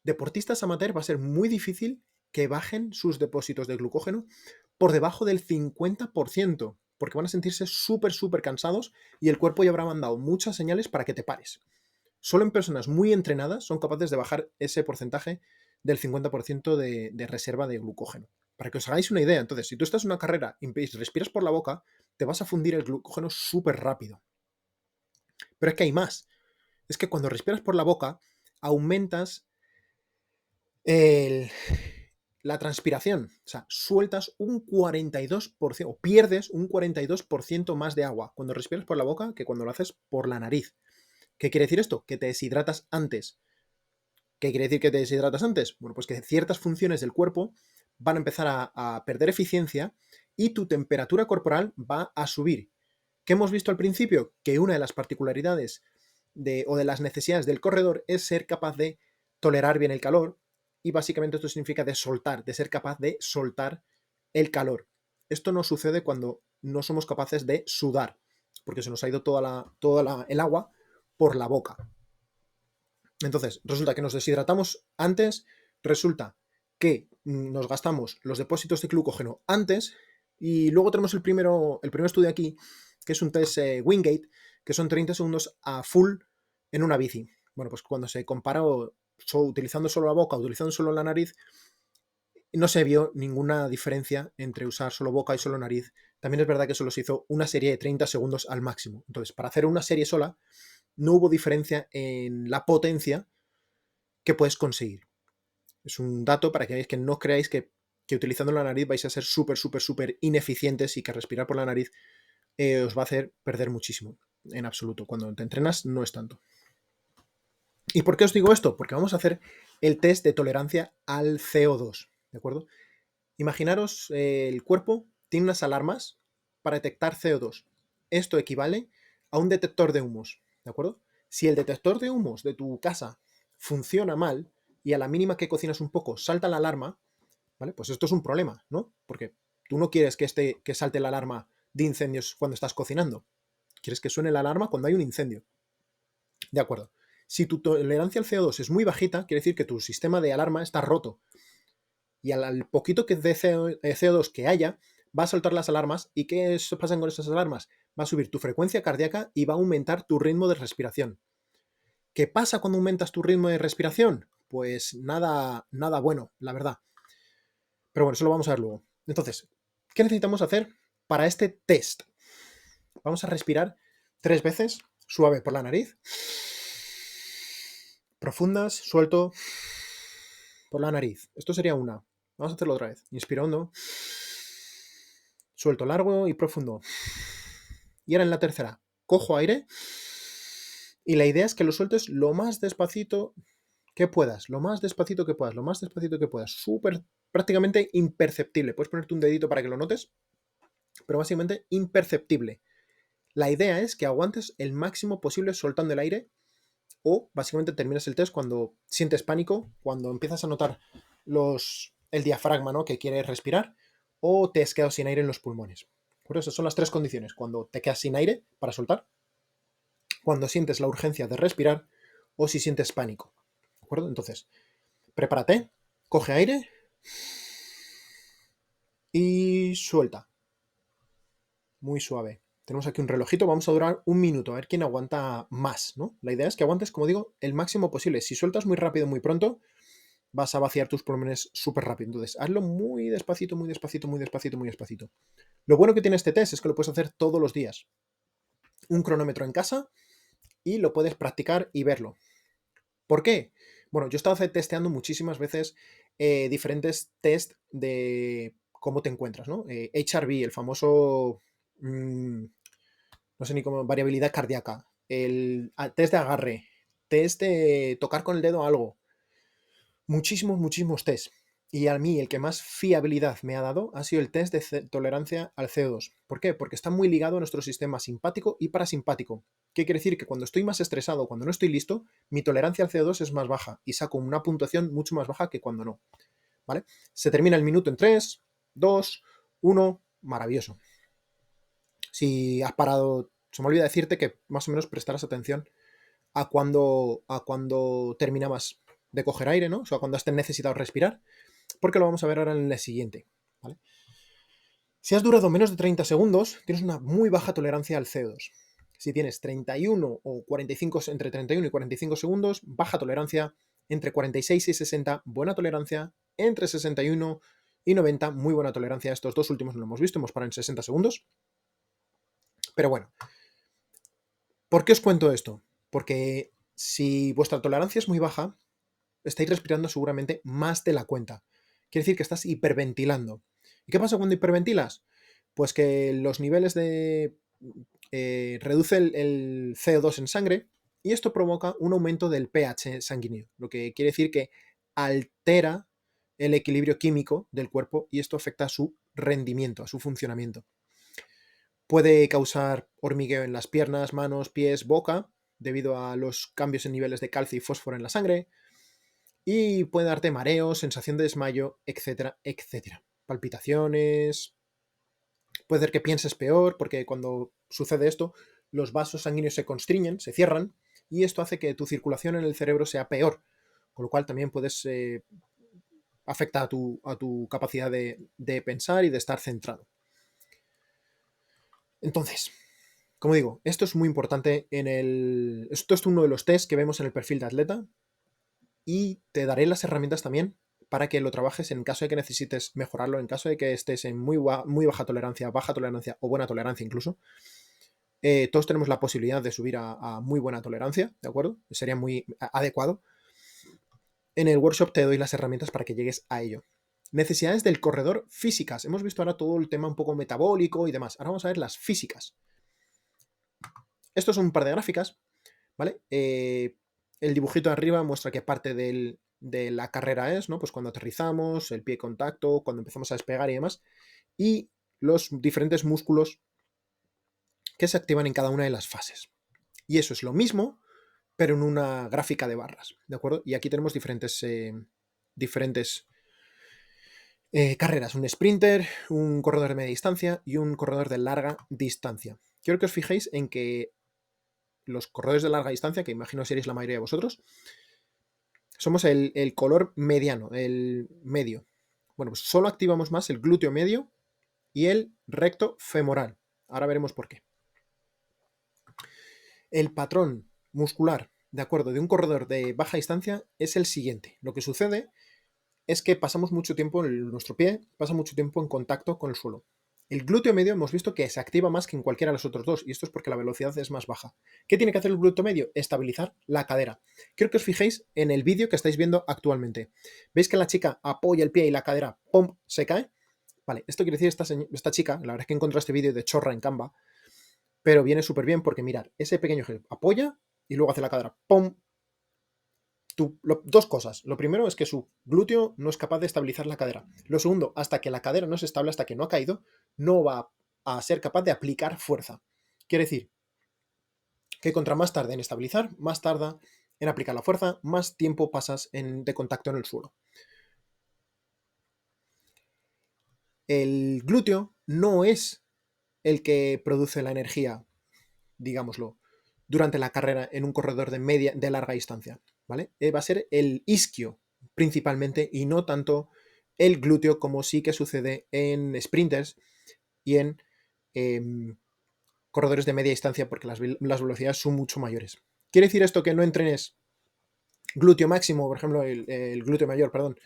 Speaker 1: Deportistas amateur va a ser muy difícil que bajen sus depósitos de glucógeno por debajo del 50%, porque van a sentirse súper cansados y el cuerpo ya habrá mandado muchas señales para que te pares. Solo en personas muy entrenadas son capaces de bajar ese porcentaje del 50% de reserva de glucógeno. Para que os hagáis una idea, entonces, si tú estás en una carrera y respiras por la boca, te vas a fundir el glucógeno súper rápido. Pero es que hay más. Es que cuando respiras por la boca, aumentas la transpiración. O sea, sueltas un 42%, o pierdes un 42% más de agua cuando respiras por la boca que cuando lo haces por la nariz. ¿Qué quiere decir esto? Que te deshidratas antes. ¿Qué quiere decir que te deshidratas antes? Bueno, pues que ciertas funciones del cuerpo van a empezar a perder eficiencia y tu temperatura corporal va a subir. ¿Qué hemos visto al principio? Que una de las particularidades o de las necesidades del corredor es ser capaz de tolerar bien el calor y básicamente esto significa de ser capaz de soltar el calor. Esto no sucede cuando no somos capaces de sudar, porque se nos ha ido toda el agua por la boca. Entonces, resulta que nos deshidratamos antes, resulta que nos gastamos los depósitos de glucógeno antes y luego tenemos el primer estudio aquí, que es un test Wingate, que son 30 segundos a full en una bici. Bueno, pues cuando se comparó utilizando solo la boca, utilizando solo la nariz, no se vio ninguna diferencia entre usar solo boca y solo nariz. También es verdad que solo se hizo una serie de 30 segundos al máximo. Entonces, para hacer una serie sola, no hubo diferencia en la potencia que puedes conseguir. Es un dato para que veáis que no creáis que utilizando la nariz vais a ser súper ineficientes y que respirar por la nariz os va a hacer perder muchísimo. En absoluto. Cuando te entrenas no es tanto. ¿Y por qué os digo esto? Porque vamos a hacer el test de tolerancia al CO2. ¿De acuerdo? Imaginaros, el cuerpo tiene unas alarmas para detectar CO2. Esto equivale a un detector de humos. ¿De acuerdo? Si el detector de humos de tu casa funciona mal y a la mínima que cocinas un poco salta la alarma, ¿vale? Pues esto es un problema, ¿no? Porque Tú no quieres que salte la alarma de incendios cuando estás cocinando. Quieres que suene la alarma cuando hay un incendio. De acuerdo. Si tu tolerancia al CO2 es muy bajita, quiere decir que tu sistema de alarma está roto. Y al poquito que de CO2 que haya, va a soltar las alarmas. ¿Y qué pasa con esas alarmas? Va a subir tu frecuencia cardíaca y va a aumentar tu ritmo de respiración. ¿Qué pasa cuando aumentas tu ritmo de respiración? Pues nada bueno, la verdad. Pero bueno, eso lo vamos a ver luego. Entonces, ¿qué necesitamos hacer para este test? Vamos a respirar 3 veces, suave por la nariz. Profundas, suelto por la nariz. Esto sería una. Vamos a hacerlo otra vez. Inspiro hondo. Suelto largo y profundo. Y ahora en la tercera, cojo aire. Y la idea es que lo sueltes lo más despacito que puedas. Lo más despacito que puedas. Lo más despacito que puedas. Súper, prácticamente imperceptible. Puedes ponerte un dedito para que lo notes. Pero básicamente imperceptible. La idea es que aguantes el máximo posible soltando el aire. O básicamente terminas el test cuando sientes pánico, cuando empiezas a notar el diafragma, ¿no?, que quiere respirar, o te has quedado sin aire en los pulmones. Por eso son las 3 condiciones: cuando te quedas sin aire para soltar, cuando sientes la urgencia de respirar, o si sientes pánico. ¿De acuerdo? Entonces, prepárate, coge aire y suelta. Muy suave. Tenemos aquí un relojito, vamos a durar 1 minuto, a ver quién aguanta más, ¿no? La idea es que aguantes, como digo, el máximo posible. Si sueltas muy rápido, muy pronto, vas a vaciar tus pulmones súper rápido. Entonces, hazlo muy despacito, muy despacito, muy despacito, muy despacito. Lo bueno que tiene este test es que lo puedes hacer todos los días. Un cronómetro en casa y lo puedes practicar y verlo. ¿Por qué? Bueno, yo he estado testeando muchísimas veces diferentes test de cómo te encuentras, ¿no? HRV, el famoso, no sé ni cómo, variabilidad cardíaca, el test de agarre, test de tocar con el dedo algo, muchísimos test. Y a mí el que más fiabilidad me ha dado ha sido el test de tolerancia al CO2. ¿Por qué? Porque está muy ligado a nuestro sistema simpático y parasimpático. ¿Qué quiere decir? Que cuando estoy más estresado, cuando no estoy listo, mi tolerancia al CO2 es más baja y saco una puntuación mucho más baja que cuando no. ¿Vale? Se termina el minuto en 3, 2, 1, maravilloso. Si has parado, se me olvida decirte que más o menos prestarás atención a cuando terminabas de coger aire, ¿no? O sea, cuando has necesitado respirar, porque lo vamos a ver ahora en el siguiente, ¿vale? Si has durado menos de 30 segundos, tienes una muy baja tolerancia al CO2. Si tienes 31 o 45, entre 31 y 45 segundos, baja tolerancia. Entre 46 y 60, buena tolerancia. Entre 61 y 90, muy buena tolerancia. Estos dos últimos no lo hemos visto, hemos parado en 60 segundos. Pero bueno, ¿por qué os cuento esto? Porque si vuestra tolerancia es muy baja, estáis respirando seguramente más de la cuenta. Quiere decir que estás hiperventilando. ¿Y qué pasa cuando hiperventilas? Pues que los niveles de... reduce el CO2 en sangre y esto provoca un aumento del pH sanguíneo, lo que quiere decir que altera el equilibrio químico del cuerpo y esto afecta a su rendimiento, a su funcionamiento. Puede causar hormigueo en las piernas, manos, pies, boca, debido a los cambios en niveles de calcio y fósforo en la sangre, y puede darte mareo, sensación de desmayo, etcétera, etcétera. Palpitaciones. Puede ser que pienses peor, porque cuando sucede esto, los vasos sanguíneos se constriñen, se cierran, y esto hace que tu circulación en el cerebro sea peor, con lo cual también puedes afecta a tu capacidad de pensar y de estar centrado. Entonces, como digo, esto es muy importante esto es uno de los tests que vemos en el perfil de atleta y te daré las herramientas también para que lo trabajes en caso de que necesites mejorarlo, en caso de que estés en muy baja tolerancia o buena tolerancia incluso. Todos tenemos la posibilidad de subir a muy buena tolerancia, ¿de acuerdo? Sería muy adecuado. En el workshop te doy las herramientas para que llegues a ello. Necesidades del corredor físicas. Hemos visto ahora todo el tema un poco metabólico y demás. Ahora vamos a ver las físicas. Estos son un par de gráficas, ¿vale? El dibujito de arriba muestra qué parte de la carrera es, ¿no? Pues cuando aterrizamos, el pie de contacto, cuando empezamos a despegar y demás. Y los diferentes músculos que se activan en cada una de las fases. Y eso es lo mismo, pero en una gráfica de barras, ¿de acuerdo? Y aquí tenemos diferentes Carreras, un sprinter, un corredor de media distancia y un corredor de larga distancia. Quiero que os fijéis en que los corredores de larga distancia, que imagino seréis la mayoría de vosotros, somos el color mediano, el medio. Bueno, pues solo activamos más el glúteo medio y el recto femoral. Ahora veremos por qué. El patrón muscular, de acuerdo, de un corredor de baja distancia es el siguiente. Lo que sucede es que pasamos mucho tiempo, nuestro pie pasa mucho tiempo en contacto con el suelo. El glúteo medio hemos visto que se activa más que en cualquiera de los otros dos, y esto es porque la velocidad es más baja. ¿Qué tiene que hacer el glúteo medio? Estabilizar la cadera. Quiero que os fijéis en el vídeo que estáis viendo actualmente. ¿Veis que la chica apoya el pie y la cadera, ¡pum!, se cae? Vale, esto quiere decir esta chica, la verdad es que encontré este vídeo de chorra en Canva, pero viene súper bien porque mirad, ese pequeño gesto apoya y luego hace la cadera, ¡pum!, dos cosas. Lo primero es que su glúteo no es capaz de estabilizar la cadera. Lo segundo, hasta que la cadera no es estable, hasta que no ha caído, no va a ser capaz de aplicar fuerza. Quiere decir que contra más tarde en estabilizar, más tarda en aplicar la fuerza, más tiempo pasas de contacto en el suelo. El glúteo no es el que produce la energía, digámoslo, durante la carrera en un corredor de larga distancia, ¿vale? Va a ser el isquio principalmente y no tanto el glúteo como sí que sucede en sprinters y en corredores de media distancia porque las velocidades son mucho mayores. ¿Quiere decir esto que no entrenes glúteo máximo, por ejemplo, el glúteo mayor, perdón,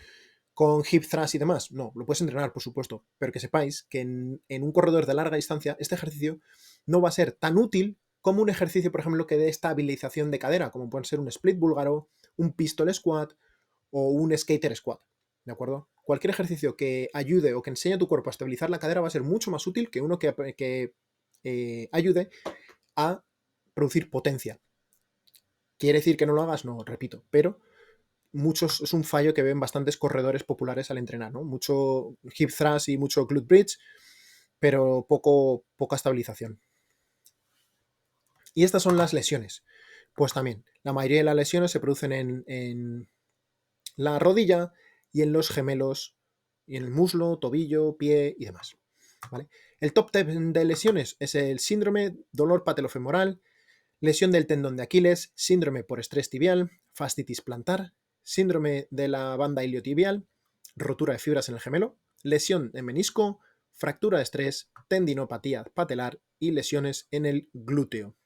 Speaker 1: con hip thrust y demás? No, lo puedes entrenar, por supuesto, pero que sepáis que en un corredor de larga distancia este ejercicio no va a ser tan útil como un ejercicio, por ejemplo, que dé estabilización de cadera, como pueden ser un split búlgaro, un pistol squat o un skater squat, ¿de acuerdo? Cualquier ejercicio que ayude o que enseñe a tu cuerpo a estabilizar la cadera va a ser mucho más útil que uno que ayude a producir potencia. ¿Quiere decir que no lo hagas? No, repito, pero es un fallo que ven bastantes corredores populares al entrenar, ¿no? Mucho hip thrust y mucho glute bridge, pero poca estabilización. Y estas son las lesiones. Pues también, la mayoría de las lesiones se producen en la rodilla y en los gemelos, y en el muslo, tobillo, pie y demás. ¿Vale? El top 10 de lesiones es el síndrome, dolor patelofemoral, lesión del tendón de Aquiles, síndrome por estrés tibial, fascitis plantar, síndrome de la banda iliotibial, rotura de fibras en el gemelo, lesión de menisco, fractura de estrés, tendinopatía patelar y lesiones en el glúteo.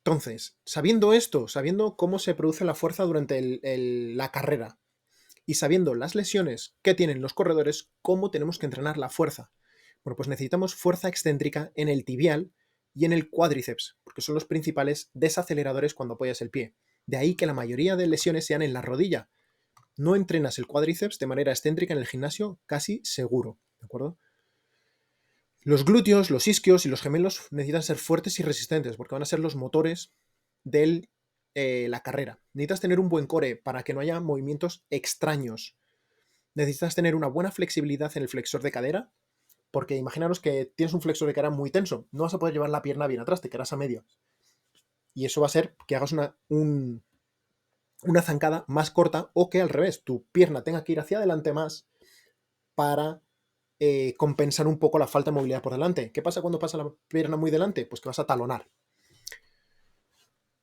Speaker 1: Entonces, sabiendo esto, sabiendo cómo se produce la fuerza durante la carrera y sabiendo las lesiones que tienen los corredores, cómo tenemos que entrenar la fuerza. Bueno, pues necesitamos fuerza excéntrica en el tibial y en el cuádriceps, porque son los principales desaceleradores cuando apoyas el pie. De ahí que la mayoría de lesiones sean en la rodilla. No entrenas el cuádriceps de manera excéntrica en el gimnasio, casi seguro, ¿de acuerdo? Los glúteos, los isquios y los gemelos necesitan ser fuertes y resistentes porque van a ser los motores de la carrera. Necesitas tener un buen core para que no haya movimientos extraños. Necesitas tener una buena flexibilidad en el flexor de cadera, porque imaginaros que tienes un flexor de cadera muy tenso, no vas a poder llevar la pierna bien atrás, te quedarás a medio. Y eso va a ser que hagas una zancada más corta o que al revés, tu pierna tenga que ir hacia adelante más para compensar un poco la falta de movilidad por delante. ¿Qué pasa cuando pasa la pierna muy delante? Pues que vas a talonar.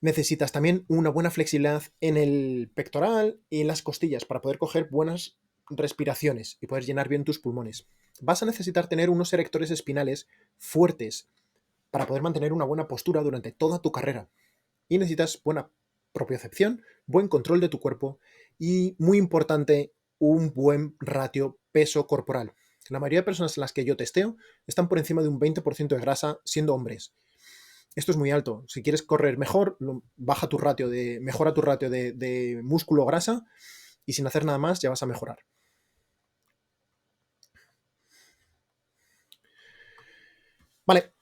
Speaker 1: Necesitas también una buena flexibilidad en el pectoral y en las costillas para poder coger buenas respiraciones y poder llenar bien tus pulmones. Vas a necesitar tener unos erectores espinales fuertes para poder mantener una buena postura durante toda tu carrera. Y necesitas buena propiocepción, buen control de tu cuerpo y, muy importante, un buen ratio peso corporal. La mayoría de personas en las que yo testeo están por encima de un 20% de grasa siendo hombres. Esto es muy alto. Si quieres correr mejor, mejora tu ratio de músculo-grasa y sin hacer nada más ya vas a mejorar. Vale,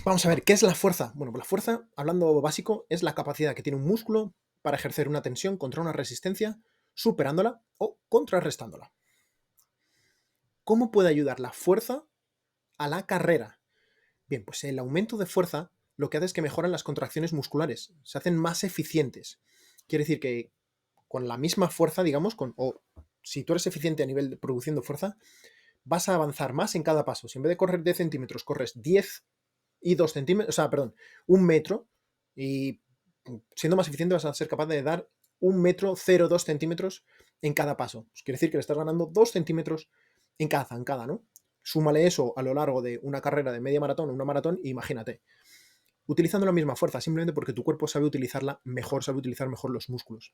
Speaker 1: vamos a ver, ¿qué es la fuerza? Bueno, pues la fuerza, hablando básico, es la capacidad que tiene un músculo para ejercer una tensión contra una resistencia, superándola o contrarrestándola. ¿Cómo puede ayudar la fuerza a la carrera? Bien, pues el aumento de fuerza lo que hace es que mejoran las contracciones musculares, se hacen más eficientes. Quiere decir que con la misma fuerza, digamos, o si tú eres eficiente a nivel de producción de fuerza, vas a avanzar más en cada paso. Si en vez de correr 10 centímetros, corres 10 y 2 centímetros, o sea, perdón, 1 metro, y siendo más eficiente vas a ser capaz de dar 1 metro 0,2 centímetros en cada paso. Pues quiere decir que le estás ganando 2 centímetros en cada zancada, ¿no? Súmale eso a lo largo de una carrera de media maratón o una maratón, e imagínate. Utilizando la misma fuerza, simplemente porque tu cuerpo sabe utilizarla mejor, sabe utilizar mejor los músculos.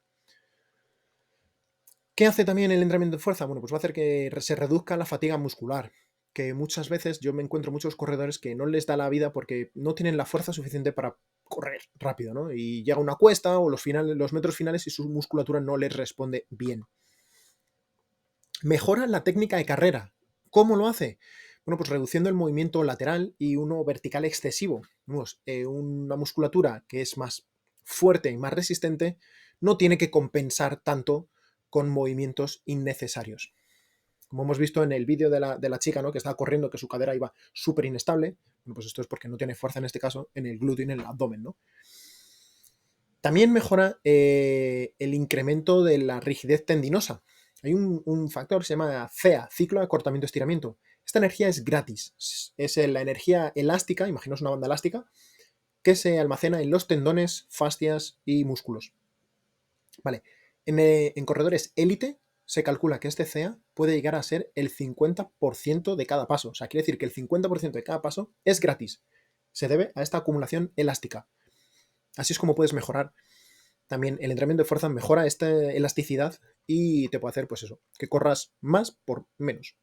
Speaker 1: ¿Qué hace también el entrenamiento de fuerza? Bueno, pues va a hacer que se reduzca la fatiga muscular, que muchas veces yo me encuentro muchos corredores que no les da la vida porque no tienen la fuerza suficiente para correr rápido, ¿no? Y llega una cuesta o los metros finales y su musculatura no les responde bien. Mejora la técnica de carrera. ¿Cómo lo hace? Bueno, pues reduciendo el movimiento lateral y uno vertical excesivo. Una musculatura que es más fuerte y más resistente no tiene que compensar tanto con movimientos innecesarios. Como hemos visto en el vídeo de la chica, ¿no? Que estaba corriendo, que su cadera iba súper inestable. Bueno, pues esto es porque no tiene fuerza en este caso en el glúteo y en el abdomen, ¿no? También mejora el incremento de la rigidez tendinosa. Hay un factor que se llama CEA, ciclo de acortamiento-estiramiento. Esta energía es gratis. Es la energía elástica, imaginaos una banda elástica, que se almacena en los tendones, fascias y músculos. Vale. En corredores élite se calcula que este CEA puede llegar a ser el 50% de cada paso. O sea, quiere decir que el 50% de cada paso es gratis. Se debe a esta acumulación elástica. Así es como puedes mejorar también el entrenamiento de fuerza, mejora esta elasticidad y te puede hacer, pues eso, que corras más por menos.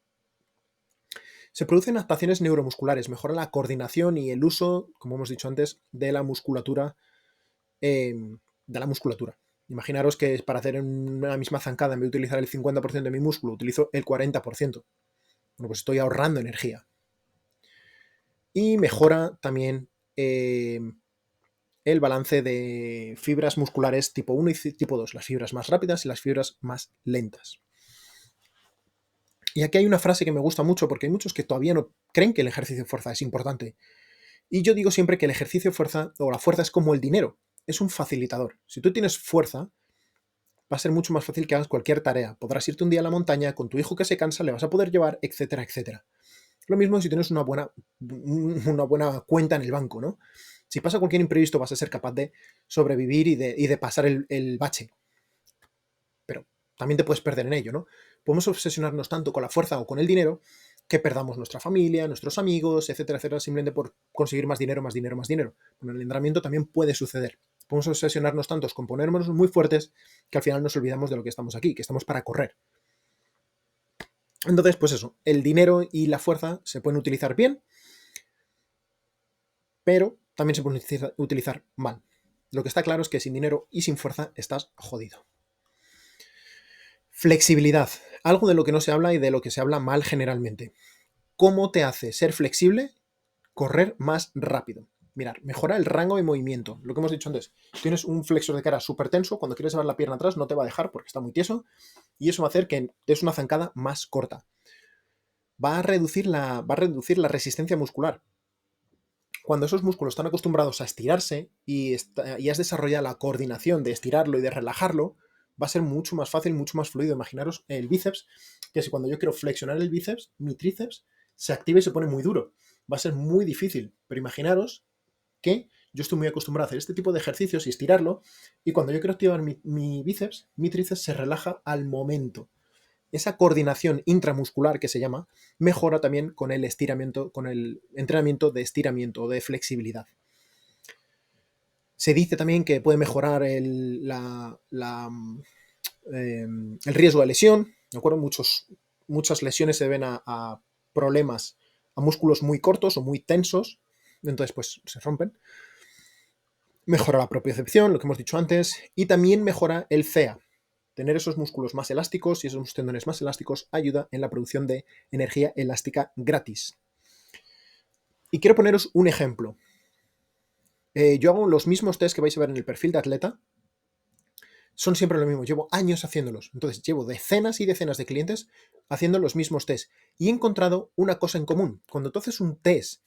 Speaker 1: Se producen adaptaciones neuromusculares, mejora la coordinación y el uso, como hemos dicho antes, de la musculatura. Imaginaros que para hacer una misma zancada, en vez de utilizar el 50% de mi músculo, utilizo el 40%. Bueno, pues estoy ahorrando energía. Y mejora también el balance de fibras musculares tipo 1 y tipo 2, las fibras más rápidas y las fibras más lentas. Y aquí hay una frase que me gusta mucho porque hay muchos que todavía no creen que el ejercicio de fuerza es importante. Y yo digo siempre que el ejercicio de fuerza o la fuerza es como el dinero, es un facilitador. Si tú tienes fuerza, va a ser mucho más fácil que hagas cualquier tarea. Podrás irte un día a la montaña con tu hijo que se cansa, le vas a poder llevar, etcétera, etcétera. Lo mismo si tienes una buena cuenta en el banco, ¿no? Si pasa cualquier imprevisto, vas a ser capaz de sobrevivir y de pasar el bache. Pero también te puedes perder en ello, ¿no? Podemos obsesionarnos tanto con la fuerza o con el dinero que perdamos nuestra familia, nuestros amigos, etcétera, etcétera, simplemente por conseguir más dinero, más dinero, más dinero. Con el entrenamiento también puede suceder. Podemos obsesionarnos tantos con ponernos muy fuertes que al final nos olvidamos de lo que estamos aquí, que estamos para correr. Entonces, pues eso, el dinero y la fuerza se pueden utilizar bien, pero también se pueden utilizar mal. Lo que está claro es que sin dinero y sin fuerza estás jodido. Flexibilidad, algo de lo que no se habla y de lo que se habla mal generalmente. ¿Cómo te hace ser flexible? Correr más rápido. Mirad, mejora el rango de movimiento. Lo que hemos dicho antes. Tienes un flexor de cara súper tenso, cuando quieres llevar la pierna atrás no te va a dejar porque está muy tieso y eso va a hacer que des una zancada más corta. Va a reducir la resistencia muscular. Cuando esos músculos están acostumbrados a estirarse y has desarrollado la coordinación de estirarlo y de relajarlo, va a ser mucho más fácil, mucho más fluido. Imaginaros el bíceps, que si cuando yo quiero flexionar el bíceps, mi tríceps se activa y se pone muy duro. Va a ser muy difícil, pero imaginaros que yo estoy muy acostumbrado a hacer este tipo de ejercicios y estirarlo, y cuando yo quiero activar mi bíceps, mi tríceps se relaja al momento. Esa coordinación intramuscular que se llama, mejora también con el estiramiento, con el entrenamiento de estiramiento, de flexibilidad. Se dice también que puede mejorar el riesgo de lesión, ¿de acuerdo? Muchas lesiones se deben a problemas, a músculos muy cortos o muy tensos, entonces pues se rompen. Mejora la propiocepción, lo que hemos dicho antes, y también mejora el CEA. Tener esos músculos más elásticos y esos tendones más elásticos ayuda en la producción de energía elástica gratis. Y quiero poneros un ejemplo. Yo hago los mismos test que vais a ver en el perfil de atleta. Son siempre lo mismo. Llevo años haciéndolos. Entonces, llevo decenas y decenas de clientes haciendo los mismos test. Y he encontrado una cosa en común. Cuando tú haces un test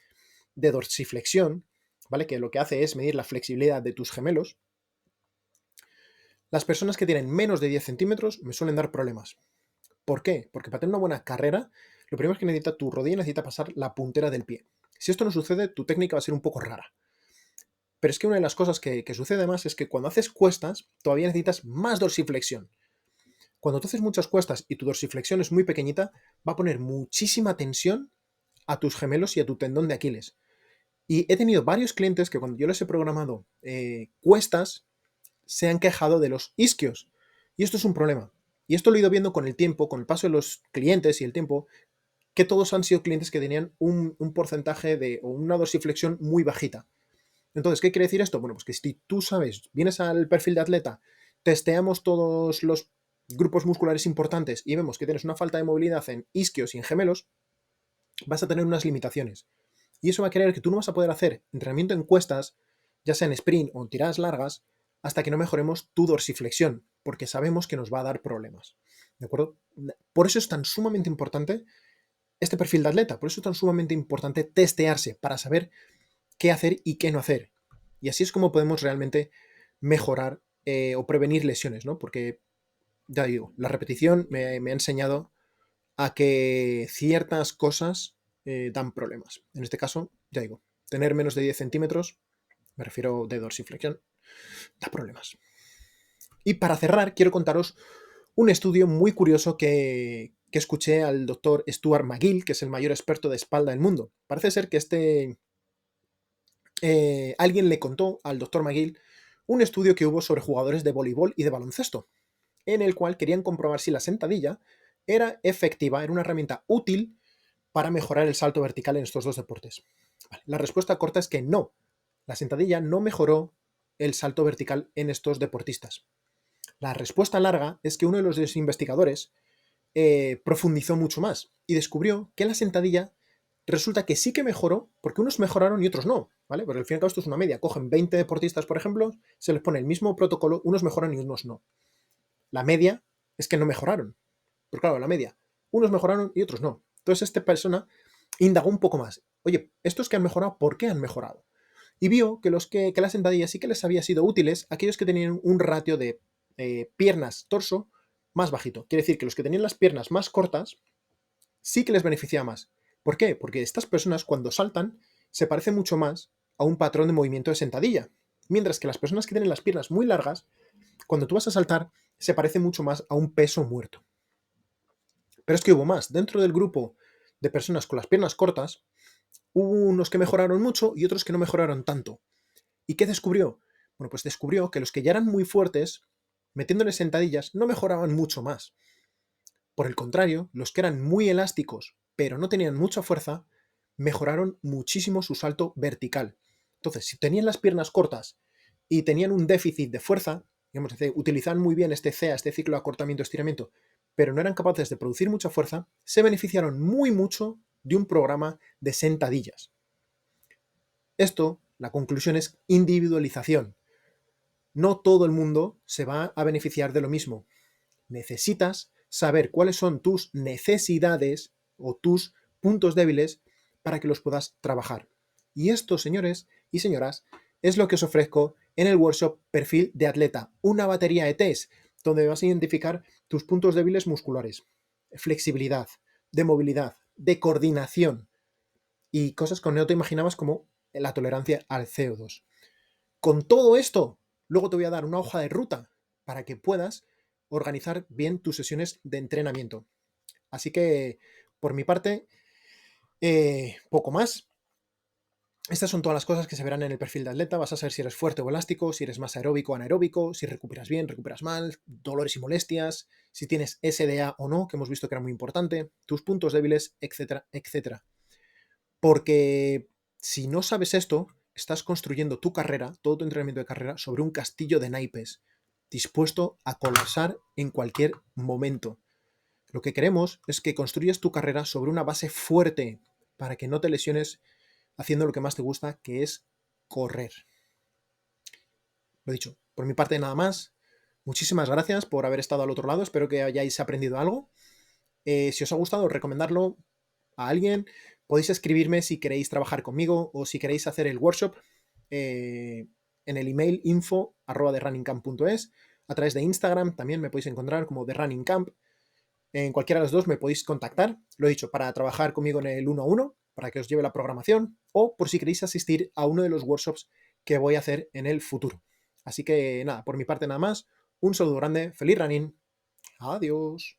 Speaker 1: de dorsiflexión, ¿vale? Que lo que hace es medir la flexibilidad de tus gemelos. Las personas que tienen menos de 10 centímetros me suelen dar problemas. ¿Por qué? Porque para tener una buena carrera, lo primero es que necesita tu rodilla, necesita pasar la puntera del pie. Si esto no sucede, tu técnica va a ser un poco rara. Pero es que una de las cosas que sucede más es que cuando haces cuestas, todavía necesitas más dorsiflexión. Cuando tú haces muchas cuestas y tu dorsiflexión es muy pequeñita, va a poner muchísima tensión a tus gemelos y a tu tendón de Aquiles. Y he tenido varios clientes que cuando yo les he programado cuestas, se han quejado de los isquios. Y esto es un problema. Y esto lo he ido viendo con el tiempo, con el paso de los clientes y el tiempo, que todos han sido clientes que tenían un porcentaje o una dorsiflexión muy bajita. Entonces, ¿qué quiere decir esto? Bueno, pues que si tú sabes, vienes al perfil de atleta, testeamos todos los grupos musculares importantes y vemos que tienes una falta de movilidad en isquios y en gemelos, vas a tener unas limitaciones. Y eso va a querer que tú no vas a poder hacer entrenamiento en cuestas, ya sea en sprint o en tiradas largas, hasta que no mejoremos tu dorsiflexión, porque sabemos que nos va a dar problemas. ¿De acuerdo? Por eso es tan sumamente importante este perfil de atleta, por eso es tan sumamente importante testearse para saber qué hacer y qué no hacer. Y así es como podemos realmente mejorar o prevenir lesiones, ¿no? Porque, ya digo, la repetición me ha enseñado a que ciertas cosas dan problemas. En este caso, ya digo, tener menos de 10 centímetros, me refiero de dorsiflexión, da problemas. Y para cerrar, quiero contaros un estudio muy curioso que escuché al doctor Stuart McGill, que es el mayor experto de espalda del mundo. Parece ser que alguien le contó al doctor McGill un estudio que hubo sobre jugadores de voleibol y de baloncesto, en el cual querían comprobar si la sentadilla era efectiva, era una herramienta útil para mejorar el salto vertical en estos dos deportes. Vale, la respuesta corta es que no. La sentadilla no mejoró el salto vertical en estos deportistas. La respuesta larga es que uno de los investigadores profundizó mucho más y descubrió que la sentadilla resulta que sí que mejoró, porque unos mejoraron y otros no, ¿vale? Porque al fin y al cabo esto es una media. Cogen 20 deportistas, por ejemplo, se les pone el mismo protocolo, unos mejoran y unos no. La media es que no mejoraron. Pero claro, la media, unos mejoraron y otros no. Entonces esta persona indagó un poco más. Oye, estos que han mejorado, ¿por qué han mejorado? Y vio que que las sentadillas sí que les había sido útiles a aquellos que tenían un ratio de piernas-torso más bajito. Quiere decir que los que tenían las piernas más cortas sí que les beneficia más. ¿Por qué? Porque estas personas cuando saltan se parecen mucho más a un patrón de movimiento de sentadilla. Mientras que las personas que tienen las piernas muy largas, cuando tú vas a saltar, se parece mucho más a un peso muerto. Pero es que hubo más. Dentro del grupo de personas con las piernas cortas, hubo unos que mejoraron mucho y otros que no mejoraron tanto. ¿Y qué descubrió? Bueno, pues descubrió que los que ya eran muy fuertes, metiéndoles sentadillas, no mejoraban mucho más. Por el contrario, los que eran muy elásticos, pero no tenían mucha fuerza, mejoraron muchísimo su salto vertical. Entonces, si tenían las piernas cortas y tenían un déficit de fuerza, digamos, utilizaban muy bien este CEA, este ciclo de acortamiento-estiramiento, pero no eran capaces de producir mucha fuerza, se beneficiaron muy mucho de un programa de sentadillas. Esto, la conclusión es individualización. No todo el mundo se va a beneficiar de lo mismo. Necesitas saber cuáles son tus necesidades o tus puntos débiles para que los puedas trabajar. Y esto, señores y señoras, es lo que os ofrezco en el workshop Perfil de Atleta, una batería de test donde vas a identificar tus puntos débiles musculares, flexibilidad, de movilidad, de coordinación y cosas que no te imaginabas como la tolerancia al CO2. Con todo esto, luego te voy a dar una hoja de ruta para que puedas organizar bien tus sesiones de entrenamiento. Así que, por mi parte, poco más. Estas son todas las cosas que se verán en el perfil de atleta. Vas a saber si eres fuerte o elástico, si eres más aeróbico o anaeróbico, si recuperas bien, recuperas mal, dolores y molestias, si tienes SDA o no, que hemos visto que era muy importante, tus puntos débiles, etcétera, etcétera. Porque si no sabes esto, estás construyendo tu carrera, todo tu entrenamiento de carrera, sobre un castillo de naipes, dispuesto a colapsar en cualquier momento. Lo que queremos es que construyas tu carrera sobre una base fuerte para que no te lesiones haciendo lo que más te gusta, que es correr. Lo dicho, por mi parte nada más. Muchísimas gracias por haber estado al otro lado. Espero que hayáis aprendido algo. Si os ha gustado, recomendarlo a alguien. Podéis escribirme si queréis trabajar conmigo o si queréis hacer el workshop en el email info@therunningcamp.es. a través de Instagram también me podéis encontrar como The Running Camp. En cualquiera de los dos me podéis contactar, lo he dicho, para trabajar conmigo en el 1 a 1, para que os lleve la programación, o por si queréis asistir a uno de los workshops que voy a hacer en el futuro. Así que nada, por mi parte nada más, un saludo grande, feliz running, adiós.